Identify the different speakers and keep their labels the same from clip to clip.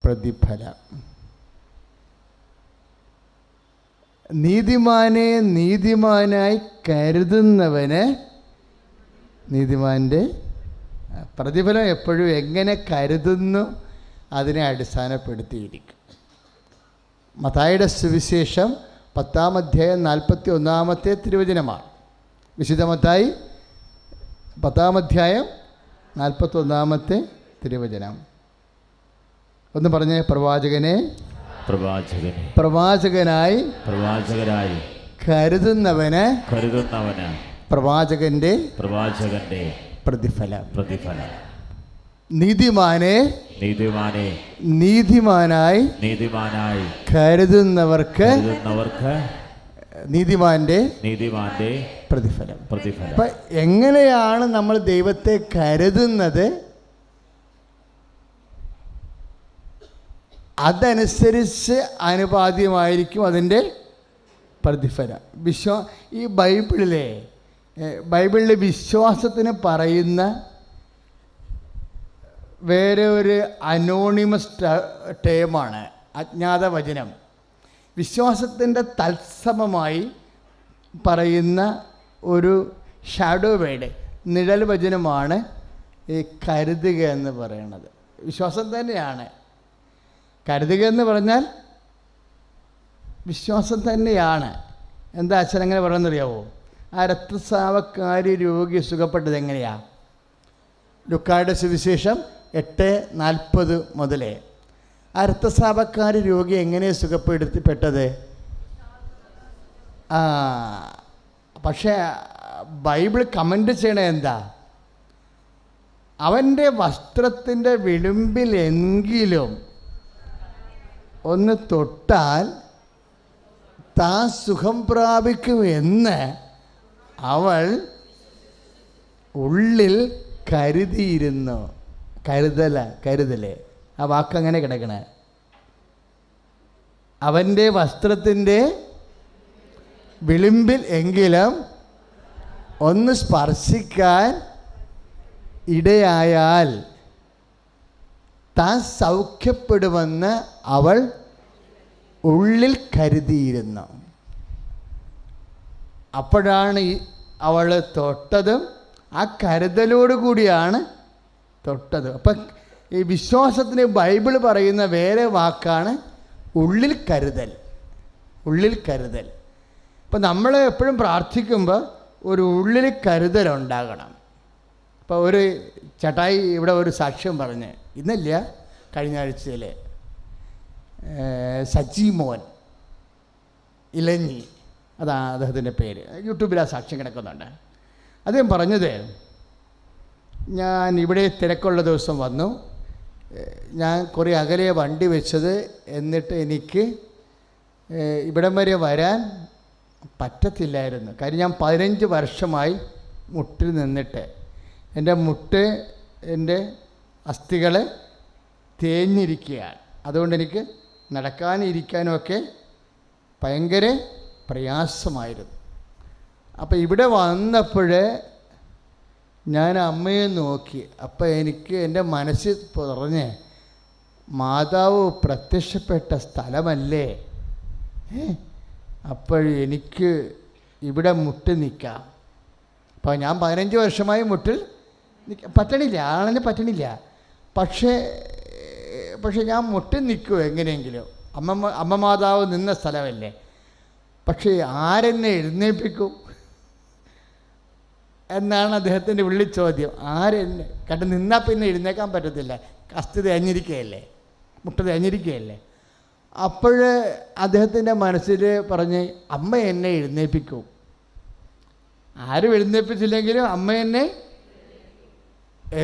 Speaker 1: പ്രതിഫലം. നീതിമാനെ നീതിമാനായി കരുതുന്നവന് നീതിമാൻ്റെ പ്രതിഫലം എപ്പോഴും എങ്ങനെ കരുതുന്നു അതിനെ അടിസ്ഥാനപ്പെടുത്തിയിരിക്കും. മത്തായിയുടെ സുവിശേഷം 10-ാം അധ്യായം 41-ാമത്തെ തിരുവചനമാണ്. വിശുദ്ധ മത്തായി 10-ാം അധ്യായം 41-ാമത്തെ തിരുവചനം. ഒന്ന് പറഞ്ഞേ. പ്രവാചകനായി കരുതുന്നവന് പ്രവാചകന്റെ പ്രതിഫലം. നീതിമാനായി കരുതുന്നവർക്ക് നീതിമാന്റെ പ്രതിഫലം. അപ്പൊ എങ്ങനെയാണ് നമ്മൾ ദൈവത്തെ കരുതുന്നത്? അതനുസരിച്ച് ആനുപാതികമായിരിക്കും അതിൻ്റെ പ്രതിഫലം. ഈ ബൈബിളിലെ വിശ്വാസത്തിന് പറയുന്ന വേറെ ഒരു അനോണിമസ് ടേമാണ് അജ്ഞാത വചനം. വിശ്വാസത്തിൻ്റെ തത്സമമായി പറയുന്ന ഒരു ഷാഡോ വേഡ്, നിഴൽ വചനമാണ് ഈ കരുതുക എന്ന് പറയുന്നത്. വിശ്വാസം തന്നെയാണ്. കരുതുക എന്ന് പറഞ്ഞാൽ വിശ്വാസം തന്നെയാണ്. എന്താ അച്ഛൻ അങ്ങനെ പറയുന്നറിയാവോ? ആ രക്തസ്രാവക്കാരി രോഗി സുഖപ്പെട്ടത് എങ്ങനെയാണ്? ലുക്കായുടെ സുവിശേഷം 8:40 മുതലേ ആ രക്തസ്രാവക്കാരി രോഗി എങ്ങനെ സുഖപ്പെടുത്തിപ്പെട്ടത്? പക്ഷേ ബൈബിൾ കമൻ്റ് ചെയ്യണ എന്താ? അവൻ്റെ വസ്ത്രത്തിൻ്റെ വിളിമ്പിലെങ്കിലും ഒന്ന് തൊട്ടാൽ താൻ സുഖം പ്രാപിക്കുമെന്ന് അവൾ ഉള്ളിൽ കരുതിയിരുന്നു. കരുതല് ആ വാക്കങ്ങനെ കിടക്കണേ. അവൻ്റെ വസ്ത്രത്തിൻ്റെ വിളിമ്പിൽ എങ്കിലും ഒന്ന് സ്പർശിക്കാൻ ഇടയായാൽ താൻ സൗഖ്യപ്പെടുമെന്ന് അവൾ ഉള്ളിൽ കരുതിയിരുന്നു. അപ്പോഴാണ് അവൾ തൊട്ടതും ആ കരുതലോട് കൂടിയാണ് തൊട്ടത്. അപ്പം ഈ വിശ്വാസത്തിന് ബൈബിൾ പറയുന്ന വേറെ വാക്കാണ് ഉള്ളിൽ കരുതൽ. ഇപ്പം നമ്മൾ എപ്പോഴും പ്രാർത്ഥിക്കുമ്പോൾ ഒരു ഉള്ളിൽ കരുതലുണ്ടാകണം. ഇപ്പോൾ ഒരു ചേട്ടായി ഇവിടെ ഒരു സാക്ഷ്യം പറഞ്ഞ്, ഇന്നില്ല കഴിഞ്ഞ ആഴ്ചയിൽ, സജി മോൻ ഇലഞ്ഞി, അതാണ് അദ്ദേഹത്തിൻ്റെ പേര്. യൂട്യൂബിൽ ആ സാക്ഷ്യം കിടക്കുന്നുണ്ട്. അദ്ദേഹം പറഞ്ഞത്, ഞാൻ ഇവിടെ തിരക്കുള്ള ദിവസം വന്നു, ഞാൻ കുറേ അകലെ വണ്ടി വെച്ചത്, എന്നിട്ട് എനിക്ക് ഇവിടം വരെ വരാൻ പറ്റത്തില്ലായിരുന്നു. കാര്യം ഞാൻ 15 വർഷമായി മുട്ടിൽ നിന്നിട്ട് എൻ്റെ അസ്ഥികൾ തേഞ്ഞിരിക്കുകയാണ്. അതുകൊണ്ട് എനിക്ക് നടക്കാനും ഇരിക്കാനും ഒക്കെ ഭയങ്കര പ്രയാസമായിരുന്നു. അപ്പോൾ ഇവിടെ വന്നപ്പോൾ ഞാൻ അമ്മയെ നോക്കി. അപ്പോൾ എനിക്ക് എൻ്റെ മനസ്സിൽ പറഞ്ഞ്, മാതാവ് പ്രത്യക്ഷപ്പെട്ട സ്ഥലമല്ലേ, അപ്പോൾ എനിക്ക് ഇവിടെ മുട്ടി നിൽക്കാം. അപ്പോൾ ഞാൻ 15 വർഷമായി മുട്ടിൽ പറ്റണില്ല, ആളിന് പറ്റണില്ല. പക്ഷേ ഞാൻ മുട്ടി നിൽക്കുമോ എങ്ങനെയെങ്കിലും? അമ്മ മാതാവ് നിന്ന സ്ഥലമല്ലേ. പക്ഷേ ആരെന്നെ എഴുന്നേൽപ്പിക്കും എന്നാണ് അദ്ദേഹത്തിൻ്റെ ഉള്ളിൽ ചോദ്യം. ആരെന്നെ കണ്ട് നിന്നാൽ പിന്നെ എഴുന്നേക്കാൻ പറ്റത്തില്ല, അസ്ഥി തേഞ്ഞിരിക്കുകയല്ലേ, മുട്ട തേഞ്ഞിരിക്കുകയല്ലേ. അപ്പോൾ അദ്ദേഹത്തിൻ്റെ മനസ്സിൽ പറഞ്ഞ്, അമ്മ എന്നെ എഴുന്നേൽപ്പിക്കും. ആരും എഴുന്നേൽപ്പിച്ചില്ലെങ്കിലും അമ്മ എന്നെ,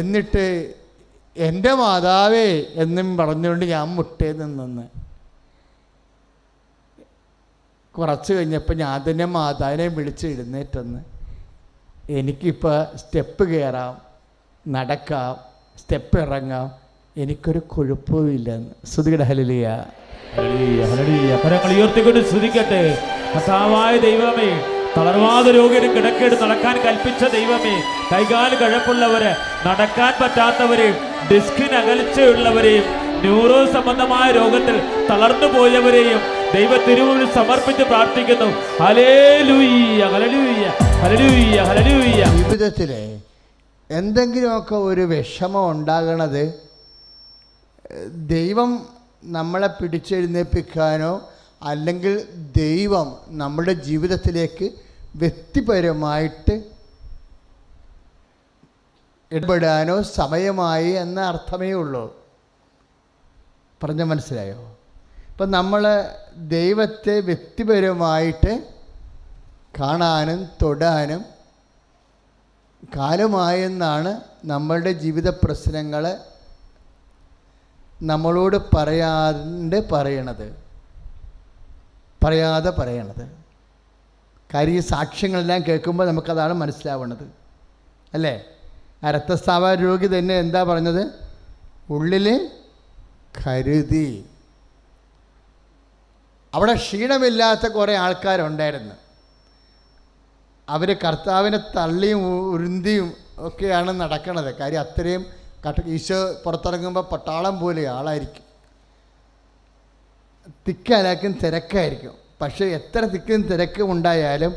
Speaker 1: എന്നിട്ട് എൻ്റെ മാതാവേ എന്നും പറഞ്ഞുകൊണ്ട് ഞാൻ മുട്ടേ നിന്ന്. കുറച്ച് കഴിഞ്ഞപ്പോൾ ഞാൻ തന്നെ മാതാവിനെ വിളിച്ച് എഴുന്നേറ്റെന്ന്. എനിക്കിപ്പോൾ സ്റ്റെപ്പ് കയറാം, നടക്കാം, സ്റ്റെപ്പ് ഇറങ്ങാം, എനിക്കൊരു കുഴപ്പമില്ലെന്ന്. സ്തുതിയുടെ ഹല്ലേലൂയ.
Speaker 2: കരങ്ങൾ ഉയർത്തിക്കൊണ്ട് സ്തുതിക്കട്ടെ. കർത്താവായ ദൈവമേ, തളർവാദ രോഗിന് കിടക്കേട് നടക്കാൻ കൽപ്പിച്ച ദൈവമേ, കൈകാല് കഴപ്പുള്ളവരെ, നടക്കാൻ പറ്റാത്തവരെയും ഡിസ്കിന് അകൽച്ചയുള്ളവരെയും ന്യൂറോ സംബന്ധമായ രോഗത്തിൽ തളർന്നു പോയവരെയും ദൈവ തിരുമുമ്പിൽ സമർപ്പിച്ച് പ്രാർത്ഥിക്കുന്നു. Hallelujah, hallelujah, hallelujah, hallelujah.
Speaker 1: ജീവിതത്തിൽ എന്തെങ്കിലുമൊക്കെ ഒരു വിഷമം ഉണ്ടാകണത് ദൈവം നമ്മളെ പിടിച്ചെഴുന്നേൽപ്പിക്കാനോ അല്ലെങ്കിൽ ദൈവം നമ്മുടെ ജീവിതത്തിലേക്ക് വ്യക്തിപരമായിട്ട് ഇടപെടാനോ സമയമായി എന്ന അർത്ഥമേ ഉള്ളൂ. പറഞ്ഞ മനസ്സിലായോ? ഇപ്പം നമ്മൾ ദൈവത്തെ വ്യക്തിപരമായിട്ട് കാണാനും തൊടാനും കാലമായെന്നാണ് നമ്മളുടെ ജീവിത പ്രശ്നങ്ങൾ നമ്മളോട് പറയാതെ പറയണത്. കാര്യം ഈ സാക്ഷ്യങ്ങളെല്ലാം കേൾക്കുമ്പോൾ നമുക്കതാണ് മനസ്സിലാവുന്നത്, അല്ലേ? ആ രക്തസ്രാവ രോഗി തന്നെ എന്താ പറഞ്ഞത്? ഉള്ളിൽ കരുതി. അവിടെ ക്ഷീണമില്ലാത്ത കുറേ ആൾക്കാരുണ്ടായിരുന്നു. അവർ കർത്താവിനെ തള്ളിയും ഉരുന്തിയും ഒക്കെയാണ് നടക്കണത്. കാര്യം അത്രയും ഈശോ പുറത്തിറങ്ങുമ്പോൾ പട്ടാളം പോലെ ആളായിരിക്കും, തിക്കലാക്കും തിരക്കായിരിക്കും. പക്ഷേ എത്ര തിക്കും തിരക്കും ഉണ്ടായാലും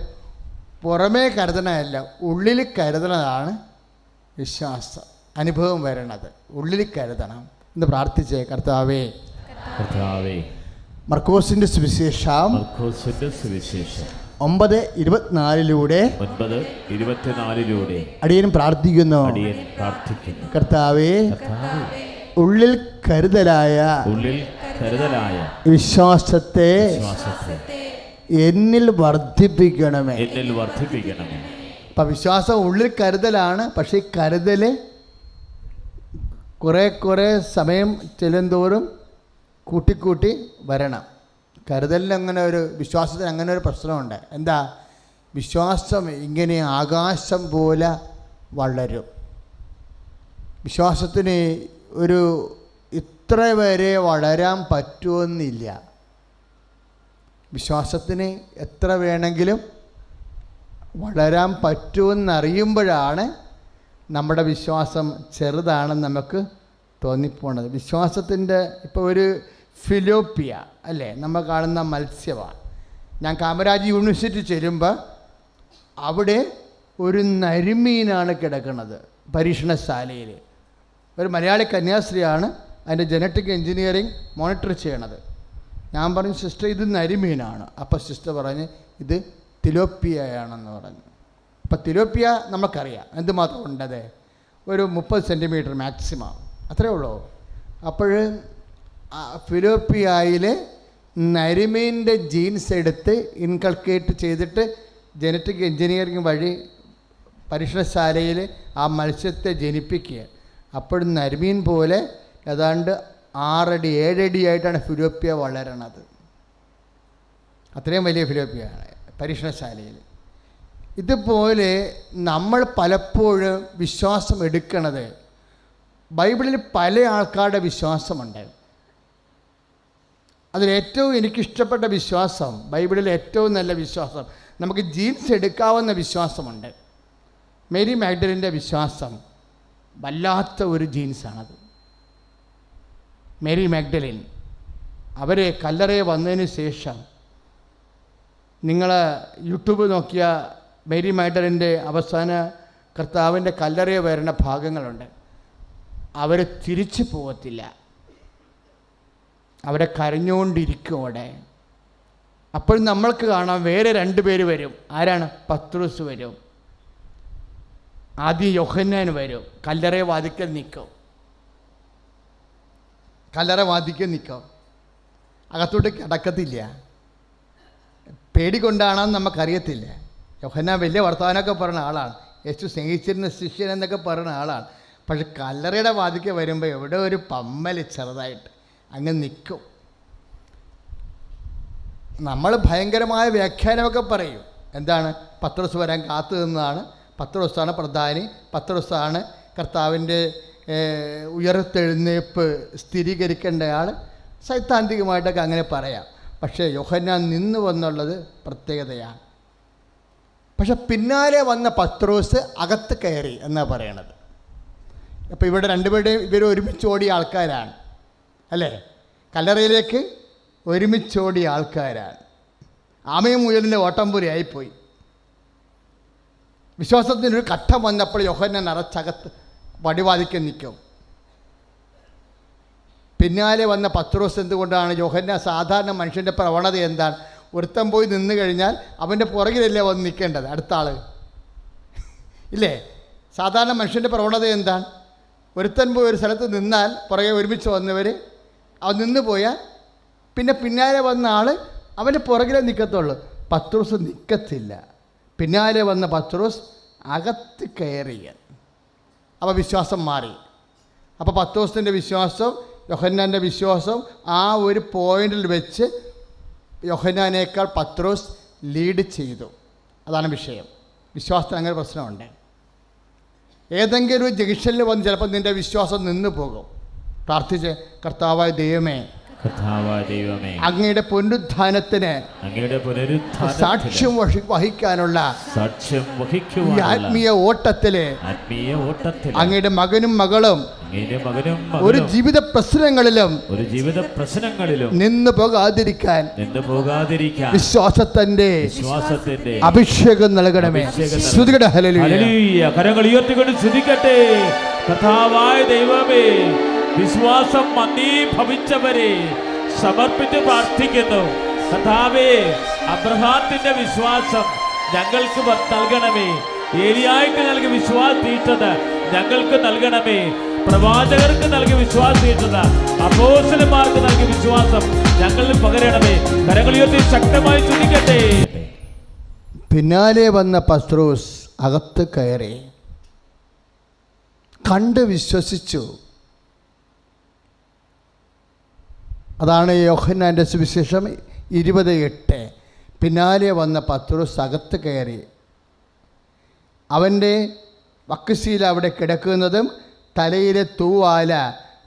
Speaker 1: പുറമേ കരുതണമല്ല, ഉള്ളിൽ കരുതണതാണ് വിശ്വാസം. അനുഭവം വരണത് ഉള്ളിൽ കരുതണം എന്ന് പ്രാർത്ഥിച്ചേ. കർത്താവേ, മർക്കോസിന്റെ സുവിശേഷം 9:24 അടിയൻ പ്രാർത്ഥിക്കുന്നു. കർത്താവേ, ഉള്ളിൽ കരുതലായ വിശ്വാസത്തെ എന്നിൽ വർദ്ധിപ്പിക്കണമേ. അപ്പം വിശ്വാസം ഉള്ളിൽ കരുതലാണ്. പക്ഷേ ഈ കരുതൽ കുറേ സമയം ചെല്ലുന്തോറും കൂട്ടിക്കൂട്ടി വരണം. കരുതലിന് അങ്ങനെ ഒരു, വിശ്വാസത്തിന് അങ്ങനെ ഒരു പ്രശ്നമുണ്ട്. എന്താ? വിശ്വാസം ഇങ്ങനെ ആകാശം പോലെ വളരും. വിശ്വാസത്തിന് ഒരു ഇത്ര വരെ വളരാൻ പറ്റുമെന്നില്ല. വിശ്വാസത്തിന് എത്ര വേണമെങ്കിലും വളരാൻ പറ്റുമെന്നറിയുമ്പോഴാണ് നമ്മുടെ വിശ്വാസം ചെറുതാണെന്ന് നമുക്ക് തോന്നിപ്പോണത്. വിശ്വാസത്തിൻ്റെ ഇപ്പോൾ ഒരു ഫിലോപ്പിയ അല്ലേ, നമ്മൾ കാണുന്ന മത്സ്യമാണ്. ഞാൻ കാമരാജ് യൂണിവേഴ്സിറ്റി ചെല്ലുമ്പോൾ അവിടെ ഒരു നരിമീനാണ് കിടക്കുന്നത് പരീക്ഷണശാലയിൽ. ഒരു മലയാളി കന്യാസ്ത്രീയാണ് അതിൻ്റെ ജനറ്റിക് എൻജിനീയറിങ് മോണിറ്റർ ചെയ്യണത്. ഞാൻ പറഞ്ഞു, സിസ്റ്റർ ഇത് നരിമീനാണ്. അപ്പോൾ സിസ്റ്റർ പറഞ്ഞ് ഇത് തിലോപ്പിയയാണെന്ന് പറഞ്ഞു. അപ്പോൾ തിലോപ്പിയ നമുക്കറിയാം എന്തുമാത്രം ഉണ്ടത്, ഒരു 30 സെൻറ്റിമീറ്റർ മാക്സിമം, അത്രയേ ഉള്ളൂ. അപ്പോൾ ഫിലോപ്പിയയിൽ നരിമീൻ്റെ ജീൻസ് എടുത്ത് ഇൻകൾക്കേറ്റ് ചെയ്തിട്ട് ജനറ്റിക് എൻജിനീയറിങ് വഴി പരീക്ഷണശാലയിൽ ആ മത്സ്യത്തെ ജനിപ്പിക്കുക. അപ്പോഴും നരിമീൻ പോലെ ഏതാണ്ട് 6 അടി 7 അടിയായിട്ടാണ് ഫിലോപ്പിയ വളരണത്. അത്രയും വലിയ ഫിലോപ്പിയാണ് പരീക്ഷണശാലയിൽ. ഇതുപോലെ നമ്മൾ പലപ്പോഴും വിശ്വാസം എടുക്കണത്, ബൈബിളിൽ പല ആൾക്കാരുടെ വിശ്വാസമുണ്ട്. അതിലേറ്റവും എനിക്കിഷ്ടപ്പെട്ട വിശ്വാസം, ബൈബിളിലെ ഏറ്റവും നല്ല വിശ്വാസം, നമുക്ക് ജീൻസ് എടുക്കാവുന്ന വിശ്വാസമുണ്ട്. മേരി മാഗ്ഡലിൻ്റെ വിശ്വാസം വല്ലാത്ത ഒരു ജീൻസാണത്. മേരി മാഗ്ഡലിൻ അവർ കല്ലറയെ വന്നതിന് ശേഷം നിങ്ങൾ യൂട്യൂബ് നോക്കിയ മേരി മാഗ്ഡലിൻ്റെ അവസാന കർത്താവിൻ്റെ കല്ലറയെ വരുന്ന ഭാഗങ്ങളുണ്ട്. അവർ തിരിച്ചു പോകത്തില്ല, അവരെ കരഞ്ഞുകൊണ്ടിരിക്കും അവിടെ. അപ്പോൾ നമ്മൾക്ക് കാണാം വേറെ 2 പേര് വരും. ആരാണ്? പത്രോസ് വരും, ആദ്യം യോഹന്നാൻ വരും. കല്ലറയെ വാതിക്കൽ നിൽക്കും, അകത്തോട്ട് കിടക്കത്തില്ല. പേടികൊണ്ടാണെന്ന് നമുക്കറിയത്തില്ല. യോഹന്നാൻ വലിയ വർത്തമാനമൊക്കെ പറഞ്ഞ ആളാണ്, യേശു സ്നേഹിച്ചിരുന്ന ശിഷ്യൻ എന്നൊക്കെ പറയുന്ന ആളാണ്. പക്ഷെ കല്ലറയുടെ വാതിക്കൽ വരുമ്പോൾ എവിടെ ഒരു പമ്മൽ ചെറുതായിട്ട് അങ്ങ് നിൽക്കും. നമ്മൾ ഭയങ്കരമായ വ്യാഖ്യാനമൊക്കെ പറയും. എന്താണ്? പത്രോസ് വരാൻ കാത്തു നിന്നതാണ്, പത്രോസാണ് പ്രധാനി, പത്രോസാണ് കർത്താവിൻ്റെ ഉയർത്തെഴുന്നേൽപ്പ് സ്ഥിരീകരിക്കേണ്ടയാൾ. സൈദ്ധാന്തികമായിട്ടൊക്കെ അങ്ങനെ പറയാം. പക്ഷേ യോഹന്നാൻ നിന്ന് വന്നുള്ളത് പ്രത്യേകതയാണ്. പക്ഷെ പിന്നാലെ വന്ന പത്രോസ് അകത്ത് കയറി എന്നാണ് പറയണത്. അപ്പോൾ ഇവിടെ 2 പേരുടെയും ഇവർ ഒരുമിച്ച് ഓടിയ ആൾക്കാരാണ്. അല്ലേ? കല്ലറയിലേക്ക് ഒരുമിച്ചോടിയ ആൾക്കാരാണ്. ആമയും മുയലിൻ്റെ ഓട്ടംപുരയായിപ്പോയി. വിശ്വാസത്തിനൊരു ഘട്ടം വന്നപ്പോൾ യോഹന്നാൻ അറച്ചകത്ത് വടിവാദിക്കാൻ നിൽക്കും. പിന്നാലെ വന്ന പത്രോസ് എന്തുകൊണ്ടാണ്? യോഹന്നാൻ സാധാരണ മനുഷ്യൻ്റെ പ്രവണത എന്താണ്? ഒരുത്തൻ പോയി നിന്ന് കഴിഞ്ഞാൽ അവൻ്റെ പുറകിലല്ലേ വന്ന് നിൽക്കേണ്ടത് അടുത്ത ആൾ, ഇല്ലേ? സാധാരണ മനുഷ്യൻ്റെ പ്രവണത എന്താണ്? ഒരുത്തൻ പോയി ഒരു സ്ഥലത്ത് നിന്നാൽ പുറകെ ഒരുമിച്ച് വന്നവർ അവൻ നിന്ന് പോയാൽ പിന്നെ പിന്നാലെ വന്ന ആൾ അവൻ്റെ പുറകിലേ നിൽക്കത്തുള്ളൂ. പത്രോസ് നിൽക്കത്തില്ല. പിന്നാലെ വന്ന പത്രോസ് അകത്ത് കയറിയ. അപ്പോൾ വിശ്വാസം മാറി. അപ്പോൾ പത്രോസിൻ്റെ വിശ്വാസം യോഹന്നാൻ്റെ വിശ്വാസം ആ ഒരു പോയിന്റിൽ വെച്ച് യോഹന്നാനേക്കാൾ പത്രോസ് ലീഡ് ചെയ്തു. അതാണ് വിഷയം. വിശ്വാസത്തിന് അങ്ങനെ പ്രശ്നമുണ്ട്. ഏതെങ്കിലും ഒരു ജംഗ്ഷനിൽ വന്ന് ചിലപ്പോൾ നിൻ്റെ വിശ്വാസം നിന്ന് പോകും. പ്രാർത്ഥിച്ച്, കർത്താവായ ദൈവമേ, അങ്ങയുടെ പുനരുത്ഥാനത്തിന് സാക്ഷ്യം വഹിക്കാനുള്ള ആത്മീയ ഓട്ടത്തില് അങ്ങയുടെ മകനും മകളും ഒരു ജീവിത പ്രശ്നങ്ങളിലും നിന്ന് പോകാതിരിക്കാൻ വിശ്വാസത്തിന്റെ അഭിഷേകം നൽകണമേ. ശ്രുതികട ഹല്ലേലൂയ.
Speaker 2: കരങ്ങൾ ഉയർത്തിക്കൊണ്ട് ശ്രുതിക്കട്ടെ. കർത്താവായ ദൈവമേ, വിശ്വാസം മന്ദീഭവിച്ചവരെ സമർപ്പിച്ച് പ്രാർത്ഥിക്കുന്നു. കർത്താവേ, അബ്രഹാത്തിന്റെ വിശ്വാസം ഞങ്ങൾക്ക് നൽകണമേ. ഏലിയായ്ക്ക് നൽകിയ വിശ്വാസീഷ്ഠത ഞങ്ങൾക്ക് നൽകണമേ. പ്രവാചകർക്ക് നൽകിയ വിശ്വാസീഷ്ഠത, അപ്പോസ്തലന്മാർക്ക് നൽകിയ വിശ്വാസം ഞങ്ങളിൽ പകരണമേ. കരങ്ങൾ ഉയർത്തി ശക്തമായി ചുരുക്കട്ടെ.
Speaker 1: പിന്നാലെ വന്ന പത്രോസ് അകത്ത് കയറി, കണ്ട് വിശ്വസിച്ചു. അതാണ് യോഹന്നാൻ്റെ സുവിശേഷം 20:8. പിന്നാലെ വന്ന പത്രോസ് അകത്ത് കയറി. അവൻ്റെ വക്കശീല അവിടെ കിടക്കുന്നതും തലയിലെ തൂവാല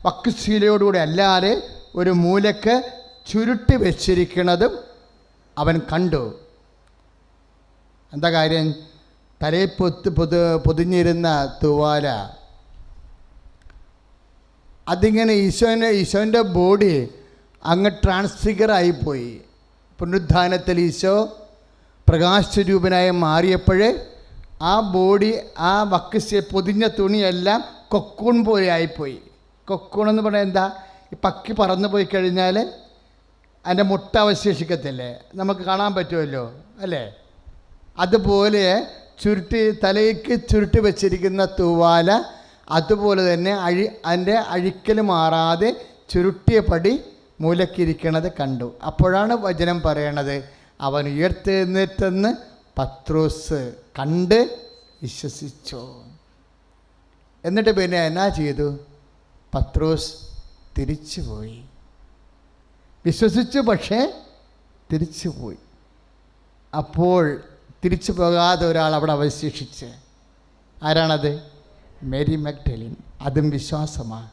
Speaker 1: വക്കശീലയോടുകൂടി അല്ലാതെ ഒരു മൂലക്ക് ചുരുട്ടി വെച്ചിരിക്കുന്നതും അവൻ കണ്ടു. എന്താ കാര്യം? തലയിൽ പൊതിഞ്ഞിരുന്ന തൂവാല അതിങ്ങനെ ഈശോൻ്റെ ബോഡി അങ്ങ് ട്രാൻസ്ഫിഗറായിപ്പോയി. പുനരുദ്ധാനത്തിൽ ഈശോ പ്രകാശരൂപനായി മാറിയപ്പോഴേ ആ ബോഡി, ആ വക്കസ് പൊതിഞ്ഞ തുണിയെല്ലാം കൊക്കൂൺ പോലെ ആയിപ്പോയി. കൊക്കൂൺ എന്ന് പറഞ്ഞാൽ എന്താ? ഈ പക്കി പറന്നു പോയി കഴിഞ്ഞാൽ അതിൻ്റെ മുട്ട അവശേഷിക്കത്തില്ലേ? നമുക്ക് കാണാൻ പറ്റുമല്ലോ, അല്ലേ? അതുപോലെ തലയ്ക്ക് ചുരുട്ടി വെച്ചിരിക്കുന്ന തൂവാല അതുപോലെ തന്നെ അതിൻ്റെ അഴിക്കൽ മാറാതെ ചുരുട്ടിയ പടി മൂലക്കിരിക്കണത് കണ്ടു. അപ്പോഴാണ് വചനം പറയണത്, അവൻ ഉയർത്തെഴുന്നേറ്റെന്ന് പത്രോസ് കണ്ട് വിശ്വസിച്ചു. എന്നിട്ട് പിന്നെ എന്നാ ചെയ്തു? പത്രോസ് തിരിച്ചുപോയി. വിശ്വസിച്ചു, പക്ഷേ തിരിച്ചുപോയി. അപ്പോൾ തിരിച്ചു പോകാതെ ഒരാൾ അവിടെ അവശേഷിച്ച്. ആരാണത്? മേരി മഗ്ദലിൻ. അതും വിശ്വാസമാണ്.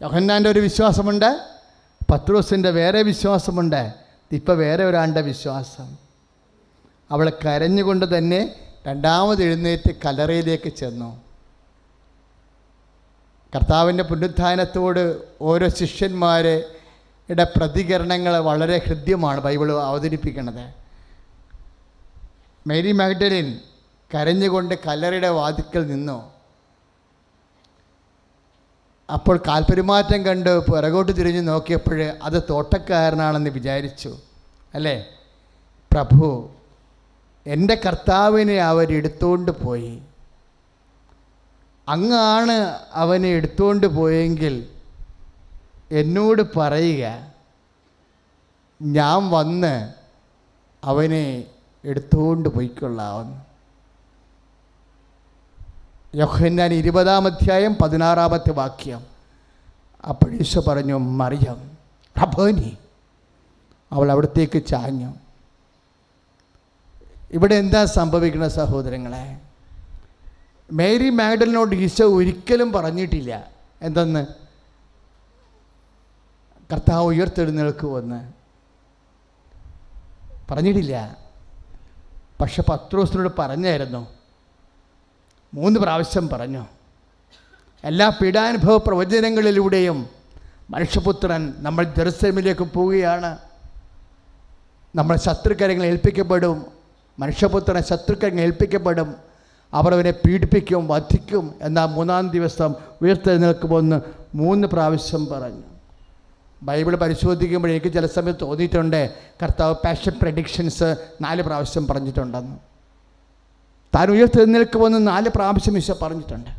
Speaker 1: യോഹന്നാൻ്റെ ഒരു വിശ്വാസമുണ്ട്, പത്രോസിൻ്റെ വേറെ വിശ്വാസമുണ്ട്, ഇപ്പം വേറെ ഒരാളുടെ വിശ്വാസം. അവൾ കരഞ്ഞുകൊണ്ട് തന്നെ രണ്ടാമത് എഴുന്നേറ്റ് കല്ലറയിലേക്ക് ചെന്നു. കർത്താവിൻ്റെ പുനരുത്ഥാനത്തോട് ഓരോ ശിഷ്യന്മാരുടെ പ്രതികരണങ്ങൾ വളരെ ഹൃദ്യമാണ് ബൈബിൾ അവതരിപ്പിക്കുന്നത്. മേരി മഗ്ദലിൻ കരഞ്ഞുകൊണ്ട് കല്ലറയുടെ വാതിക്കൽ നിന്നു. അപ്പോൾ കാൽപെരുമാറ്റം കണ്ട് പുറകോട്ട് തിരിഞ്ഞ് നോക്കിയപ്പോൾ അത് തോട്ടക്കാരനാണെന്ന് വിചാരിച്ചു, അല്ലേ? പ്രഭു, എൻ്റെ കർത്താവിനെ അവരെടുത്തുകൊണ്ട് പോയി. അങ്ങാണ് അവനെ എടുത്തുകൊണ്ട് പോയെങ്കിൽ എന്നോട് പറയുക, ഞാൻ വന്ന് അവനെ എടുത്തുകൊണ്ട് പോയിക്കൊള്ളാമെന്ന്. യോഹന്നാൻ 20:16 അപ്പോൾ ഈശോ പറഞ്ഞു, മറിയം. റബ്ബോനി. അവൾ അവിടത്തേക്ക് ചാഞ്ഞു. ഇവിടെ എന്താ സംഭവിക്കുന്ന സഹോദരങ്ങളെ? മേരി മാഗ്ഡലിനോട് ഈശോ ഒരിക്കലും പറഞ്ഞിട്ടില്ല എന്തെന്ന്, കർത്താവ് ഉയർത്തെഴുന്നേൽക്കുമെന്ന് പറഞ്ഞിട്ടില്ല. പക്ഷെ പത്രോസിനോട് പറഞ്ഞായിരുന്നു. 3 പ്രാവശ്യം പറഞ്ഞു. എല്ലാ പീഡാനുഭവ പ്രവചനങ്ങളിലൂടെയും മനുഷ്യപുത്രൻ നമ്മൾ ജെറുസലേമിലേക്ക് പോവുകയാണ്. നമ്മൾ ശത്രുക്കരങ്ങൾ ഏൽപ്പിക്കപ്പെടും. മനുഷ്യപുത്രൻ ശത്രുക്കരങ്ങൾ ഏൽപ്പിക്കപ്പെടും. അവർ അവനെ പീഡിപ്പിക്കും, വധിക്കും. എന്നാൽ 3-ാം ദിവസം ഉയർത്തെഴുന്നേൽക്കുമെന്ന് 3 പ്രാവശ്യം പറഞ്ഞു. ബൈബിൾ പരിശോധിക്കുമ്പോൾ എനിക്ക് ചില സമയത്ത് തോന്നിയിട്ടുണ്ട് കർത്താവ് പാഷൻ പ്രഡിക്ഷൻസ് 4 പ്രാവശ്യം പറഞ്ഞിട്ടുണ്ടെന്ന്. താൻ ഉയർത്തെഴുന്നേൽക്കുമെന്ന് 4 പ്രാവശ്യം ഈശോ പറഞ്ഞിട്ടുണ്ട്.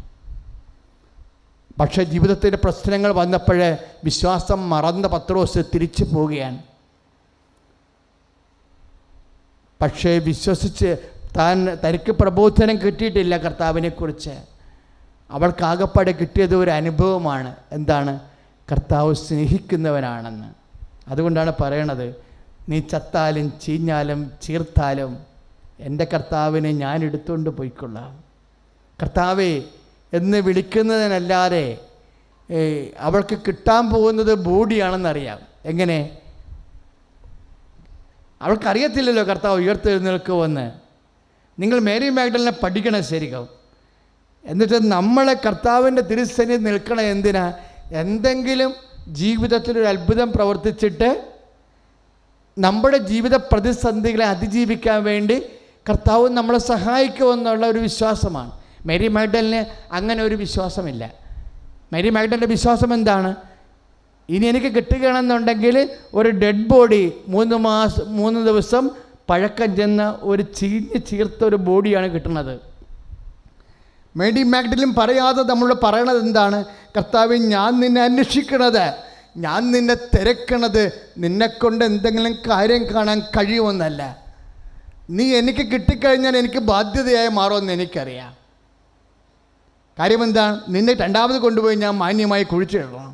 Speaker 1: പക്ഷേ ജീവിതത്തിൻ്റെ പ്രശ്നങ്ങൾ വന്നപ്പോൾ വിശ്വാസം മറന്ന പത്രോസ് തിരിച്ചു പോവുകയാണ്. പക്ഷേ വിശ്വസിച്ച് തനിക്ക് പ്രബോധനം കിട്ടിയിട്ടില്ല കർത്താവിനെക്കുറിച്ച്. അവൾക്കാകപ്പാടെ കിട്ടിയത് ഒരു അനുഭവമാണ്. എന്താണ്? കർത്താവ് സ്നേഹിക്കുന്നവനാണെന്ന്. അതുകൊണ്ടാണ് പറയണത്, നീ ചത്താലും ചീഞ്ഞാലും ചീർത്താലും എൻ്റെ കർത്താവിനെ ഞാൻ എടുത്തുകൊണ്ട് പോയിക്കൊള്ളാം. കർത്താവേ എന്ന് വിളിക്കുന്നതിനല്ലാതെ അവൾക്ക് കിട്ടാൻ പോകുന്നത് ബോഡിയാണെന്നറിയാം. എങ്ങനെ? അവൾക്കറിയത്തില്ലല്ലോ കർത്താവ് ഉയർത്തെഴുന്നേൽക്കുമെന്ന്. നിങ്ങൾ മേരി മാഗ്ഡലിനെ പഠിക്കണം ശരിക്കും. എന്നിട്ട് നമ്മളെ കർത്താവിൻ്റെ തിരുസന്നിധിയിൽ നിൽക്കണം. എന്തിനാ? എന്തെങ്കിലും ജീവിതത്തിലൊരു അത്ഭുതം പ്രവർത്തിച്ചിട്ട് നമ്മുടെ ജീവിത പ്രതിസന്ധികളെ അതിജീവിക്കാൻ വേണ്ടി കർത്താവ് നമ്മളെ സഹായിക്കുമെന്നുള്ള ഒരു വിശ്വാസമാണ്. മേരി മാഗ്ഡലിന് അങ്ങനെ ഒരു വിശ്വാസമില്ല. മേരി മാഗ്ഡലിൻ്റെ വിശ്വാസം എന്താണ്? ഇനി എനിക്ക് കിട്ടുകയാണെന്നുണ്ടെങ്കിൽ ഒരു ഡെഡ് ബോഡി 3 ദിവസം പഴക്കം ചെന്ന ഒരു ചീർത്ത ഒരു ബോഡിയാണ് കിട്ടുന്നത്. മേരി മാഗ്ഡലിൻ പറയാതെ നമ്മളോട് പറയണത് എന്താണ്? കർത്താവ്, ഞാൻ നിന്നെ അന്വേഷിക്കണത്, ഞാൻ നിന്നെ തിരക്കണത് നിന്നെക്കൊണ്ട് എന്തെങ്കിലും കാര്യം കാണാൻ കഴിയുമെന്നല്ല. നീ എനിക്ക് കിട്ടിക്കഴിഞ്ഞാൽ എനിക്ക് ബാധ്യതയായി മാറുമെന്ന് എനിക്കറിയാം. കാര്യം എന്താണ്? നിന്നെ 2ാമത് കൊണ്ടുപോയി ഞാൻ മാന്യമായി കുഴിച്ചിടണം.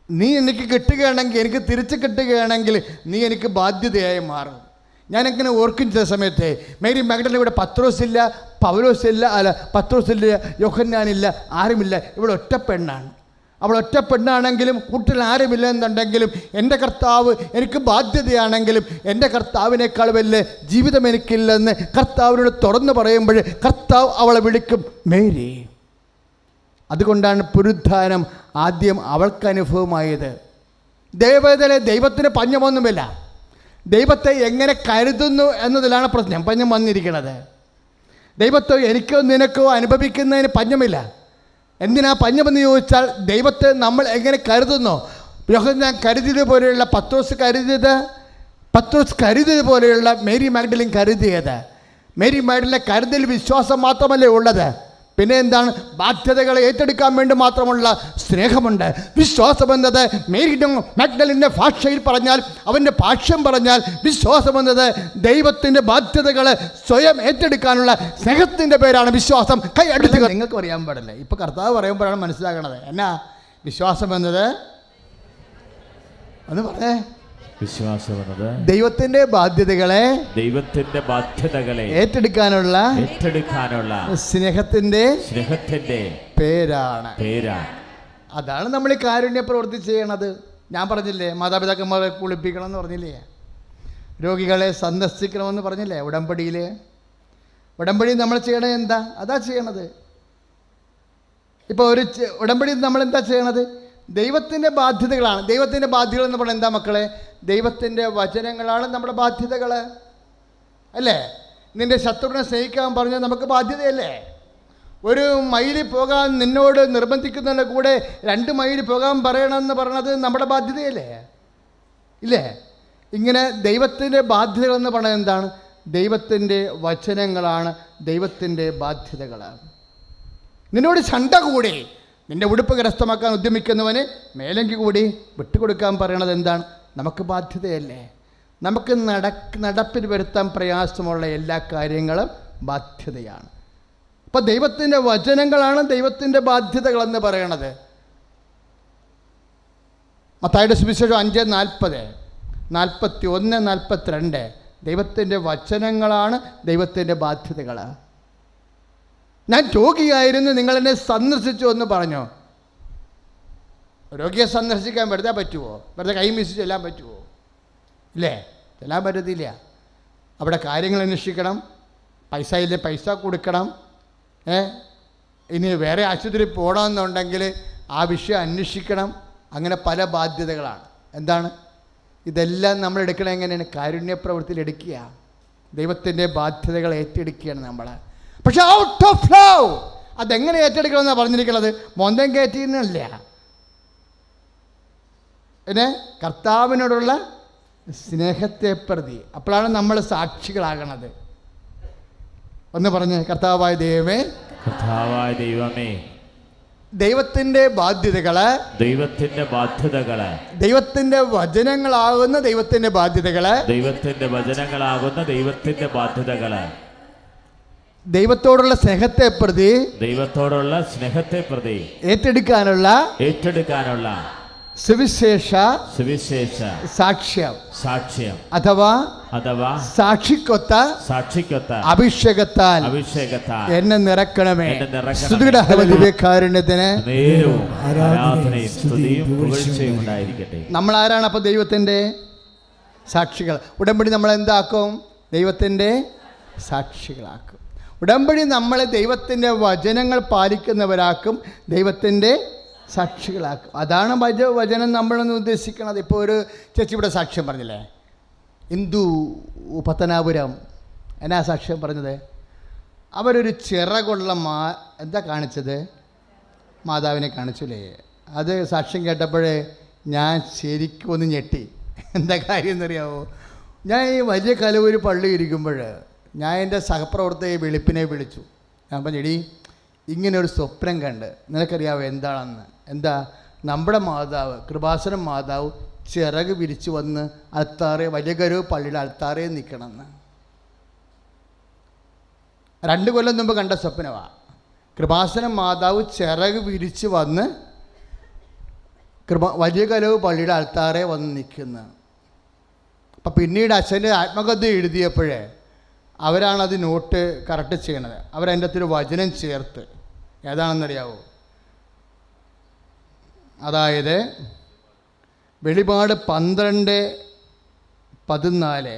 Speaker 1: നീ എനിക്ക് കിട്ടുകയാണെങ്കിൽ, എനിക്ക് തിരിച്ച് കിട്ടുകയാണെങ്കിൽ നീ എനിക്ക് ബാധ്യതയായി മാറും. ഞാനെങ്ങനെ ഓർക്കും ചില സമയത്ത്, മേരി മാഗ്ഡലിൻ ഇവിടെ പത്രോസില്ല, പൗലോസില്ല, പത്രോസില്ല, യോഹന്നാനില്ല, ആരുമില്ല. ഇവിടെ ഒറ്റ പെണ്ണാണ്. അവൾ ഒറ്റ പെണ്ണാണെങ്കിലും കൂട്ടിൽ ആരുമില്ല എന്നുണ്ടെങ്കിലും എൻ്റെ കർത്താവ് എനിക്ക് ബാധ്യതയാണെങ്കിലും എൻ്റെ കർത്താവിനേക്കാൾ വലിയ ജീവിതം എനിക്കില്ലെന്ന് കർത്താവിനോട് തുറന്നു പറയുമ്പോൾ കർത്താവ് അവളെ വിളിക്കും മേരി. അതുകൊണ്ടാണ് പുനരുത്ഥാനം ആദ്യം അവൾക്ക് അനുഭവമായത്. ദൈവത്തിന് പഞ്ഞമൊന്നുമില്ല. ദൈവത്തെ എങ്ങനെ കരുതുന്നു എന്നതിലാണ് പ്രശ്നം, പഞ്ഞം വന്നിരിക്കുന്നത്. ദൈവത്തെ എനിക്കോ നിനക്കോ അനുഭവിക്കുന്നതിന് പഞ്ഞമില്ല. എന്തിനാ പഞ്ഞമെന്ന് ചോദിച്ചാൽ, ദൈവത്തെ നമ്മൾ എങ്ങനെ കരുതുന്നു. യോഹന്നാൻ കരുതിയതുപോലെയുള്ള പത്രോസ് കരുതിയതുപോലെയുള്ള മേരി മാഗ്ഡലിൻ കരുതിയത്. മേരി മാഗ്ഡലിൻ്റെ കരുതൽ വിശ്വാസം മാത്രമല്ലേ ഉള്ളത്, പിന്നെ എന്താണ്? ബാധ്യതകളെ ഏറ്റെടുക്കാൻ വേണ്ടി മാത്രമുള്ള സ്നേഹമുണ്ട്. വിശ്വാസം എന്നത് മേരി മാഗ്ഡലിൻ്റെ ഭാഷയിൽ പറഞ്ഞാൽ, അവൻ്റെ ഭാഷ്യം പറഞ്ഞാൽ, വിശ്വാസം എന്നത് ദൈവത്തിൻ്റെ ബാധ്യതകളെ സ്വയം ഏറ്റെടുക്കാനുള്ള സ്നേഹത്തിൻ്റെ പേരാണ് വിശ്വാസം. കൈ അടുത്ത് നിങ്ങൾക്ക് പറയാൻ പാടില്ല. ഇപ്പോൾ കർത്താവ് പറയുമ്പോഴാണ് മനസ്സിലാക്കണത്. എന്നാ വിശ്വാസം എന്നത്? ഒന്ന് പറഞ്ഞേ.
Speaker 2: വിശ്വാസം എന്നത്
Speaker 1: ദൈവത്തിന്റെ ബാധ്യതകളെ ഏറ്റെടുക്കാനുള്ള സ്നേഹത്തിന്റെ പേരാണ്. അതാണ് നമ്മൾ ഈ കാരുണ്യ പ്രവൃത്തി ചെയ്യണത്. ഞാൻ പറഞ്ഞില്ലേ, മാതാപിതാക്കന്മാരെ കുളിപ്പിക്കണം എന്ന് പറഞ്ഞില്ലേ, രോഗികളെ സന്ദർശിക്കണമെന്ന് പറഞ്ഞില്ലേ, ഉടമ്പടി നമ്മൾ ചെയ്യണത് എന്താ? അതാ ചെയ്യണത്. ഇപ്പോൾ ഒരു ഉടമ്പടി നമ്മൾ എന്താ ചെയ്യണത്? ദൈവത്തിൻ്റെ ബാധ്യതകളാണ്. ദൈവത്തിൻ്റെ ബാധ്യതകൾ എന്ന് പറഞ്ഞാൽ എന്താ മക്കളെ? ദൈവത്തിൻ്റെ വചനങ്ങളാണ് നമ്മുടെ ബാധ്യതകൾ, അല്ലേ? നിൻ്റെ ശത്രുവിനെ സ്നേഹിക്കാൻ പറഞ്ഞാൽ നമുക്ക് ബാധ്യതയല്ലേ? ഒരു മൈലിൽ പോകാൻ നിന്നോട് നിർബന്ധിക്കുന്നതിൻ്റെ കൂടെ 2 മൈൽ പോകാൻ പറയണമെന്ന് പറയണത് നമ്മുടെ ബാധ്യതയല്ലേ? ഇല്ലേ? ഇങ്ങനെ ദൈവത്തിൻ്റെ ബാധ്യതകളെന്ന് പറഞ്ഞാൽ എന്താണ്? ദൈവത്തിൻ്റെ വചനങ്ങളാണ് ദൈവത്തിൻ്റെ ബാധ്യതകൾ. നിന്നോട് ചണ്ട കൂടി നിൻ്റെ ഉടുപ്പ് കരസ്ഥമാക്കാൻ ഉദ്യമിക്കുന്നവന് മേലങ്കി കൂടി വിട്ടുകൊടുക്കാൻ പറയണത് എന്താണ്? നമുക്ക് ബാധ്യതയല്ലേ? നമുക്ക് നടപ്പിൽ വരുത്താൻ പ്രയാസമുള്ള എല്ലാ കാര്യങ്ങളും ബാധ്യതയാണ്. അപ്പോൾ ദൈവത്തിൻ്റെ വചനങ്ങളാണ് ദൈവത്തിൻ്റെ ബാധ്യതകളെന്ന് പറയണത്. മത്തായിയുടെ സുവിശേഷം 5:40, 41, 42 ദൈവത്തിൻ്റെ വചനങ്ങളാണ് ദൈവത്തിൻ്റെ ബാധ്യതകൾ. ഞാൻ രോഗിയായിരുന്നു, നിങ്ങളെന്നെ സന്ദർശിച്ചു എന്ന് പറഞ്ഞു. രോഗിയെ സന്ദർശിക്കാൻ വെറുതെ പറ്റുമോ? വെറുതെ കൈ വീശി ചെല്ലാൻ പറ്റുമോ? ഇല്ലേ? ചെല്ലാൻ പറ്റത്തില്ല. അവിടെ കാര്യങ്ങൾ അന്വേഷിക്കണം, പൈസ ഇല്ലേ പൈസ കൊടുക്കണം, ഇനി വേറെ ആശുപത്രി പോകണമെന്നുണ്ടെങ്കിൽ ആ വിഷയം അന്വേഷിക്കണം. അങ്ങനെ പല ബാധ്യതകളാണ്. എന്താണ് ഇതെല്ലാം നമ്മൾ എടുക്കണം? എങ്ങനെയാണ്? കാരുണ്യപ്രവൃത്തിയിൽ എടുക്കുക. ദൈവത്തിൻ്റെ ബാധ്യതകൾ ഏറ്റെടുക്കുകയാണ് നമ്മൾ. പക്ഷെ ഔട്ട് ഓഫ് ലവ് അതെങ്ങനെ ഏറ്റെടുക്കണമെന്നാണ് പറഞ്ഞിരിക്കുന്നത്? മൊന്തം കയറ്റിയെന്നല്ല, പിന്നെ കർത്താവിനോടുള്ള സ്നേഹത്തെ പ്രതി. അപ്പോഴാണ് നമ്മൾ സാക്ഷികളാകണത്. ഒന്ന് പറഞ്ഞ്, കർത്താവായ ദൈവമേ,
Speaker 2: കർത്താവായ ദൈവമേ,
Speaker 1: ദൈവത്തിൻ്റെ ബാധ്യതകള്,
Speaker 2: ദൈവത്തിന്റെ ബാധ്യതകള്,
Speaker 1: ദൈവത്തിൻ്റെ വചനങ്ങളാകുന്ന ദൈവത്തിൻ്റെ ബാധ്യതകള്,
Speaker 2: ദൈവത്തിന്റെ വചനങ്ങളാകുന്ന ദൈവത്തിന്റെ ബാധ്യതകള്,
Speaker 1: ദൈവത്തോടുള്ള സ്നേഹത്തെ പ്രതി,
Speaker 2: ദൈവത്തോടുള്ള സ്നേഹത്തെ പ്രതി
Speaker 1: ഏറ്റെടുക്കാനുള്ള സുവിശേഷ സാക്ഷ്യം അഥവാ സാക്ഷിക്കൊത്ത അഭിഷേകത്താൽ എന്നെ നിറക്കണമേ. സ്തുതിയുടെ ദിവ്യകാരുണ്യത്തിന് നമ്മൾ ആരാണ്? അപ്പോൾ ദൈവത്തിൻ്റെ സാക്ഷികൾ. ഉടമ്പടി നമ്മൾ എന്താക്കും? ദൈവത്തിൻ്റെ സാക്ഷികളാക്കും. ഉടമ്പടി നമ്മളെ ദൈവത്തിൻ്റെ വചനങ്ങൾ പാലിക്കുന്നവരാക്കും, ദൈവത്തിൻ്റെ സാക്ഷികളാക്കും. അതാണ് വചനം നമ്മളൊന്ന് ഉദ്ദേശിക്കുന്നത്. ഇപ്പോൾ ഒരു ചേച്ചി ഇവിടെ സാക്ഷ്യം പറഞ്ഞില്ലേ, ഹിന്ദു പത്തനാപുരം. എന്നാ സാക്ഷ്യം പറഞ്ഞത്? അവരൊരു ചിറകുള്ള എന്താ കാണിച്ചത്? മാതാവിനെ കാണിച്ചില്ലേ? അത് സാക്ഷ്യം കേട്ടപ്പോഴേ ഞാൻ ശരിക്കും ഒന്ന് ഞെട്ടി. എന്താ കാര്യം എന്നറിയാമോ? ഞാൻ ഈ വലിയ കലവൂര് പള്ളി ഇരിക്കുമ്പോൾ ഞാൻ എൻ്റെ സഹപ്രവർത്തകയെ വെളുപ്പിനെ വിളിച്ചു. ഞാൻ പറഞ്ഞെടി, ഇങ്ങനൊരു സ്വപ്നം കണ്ട്, നിനക്കറിയാവോ എന്താണെന്ന്? എന്താ? നമ്മുടെ മാതാവ്, കൃപാസനം മാതാവ് ചിറക് വിരിച്ചു വന്ന് അൽത്താറെ, വലിയ കരവ് പള്ളിയുടെ അൽത്താറേ നിൽക്കണമെന്ന്. 2 കൊല്ലം മുമ്പ് കണ്ട സ്വപ്നമാണ്. കൃപാസനം മാതാവ് ചിറക് വിരിച്ച് വന്ന് വലിയ കരവ് പള്ളിയുടെ അൽത്താറേ വന്ന് നിൽക്കുന്നു. അപ്പം പിന്നീട് അച്ഛൻ്റെ ആത്മകഥ എഴുതിയപ്പോഴേ അവരാണത് നോട്ട് കറക്റ്റ് ചെയ്യണത്. അവരതിൻ്റെ അകത്തൊരു വചനം ചേർത്ത്. ഏതാണെന്നറിയാവോ? അതായത് വെളിപാട് 12:14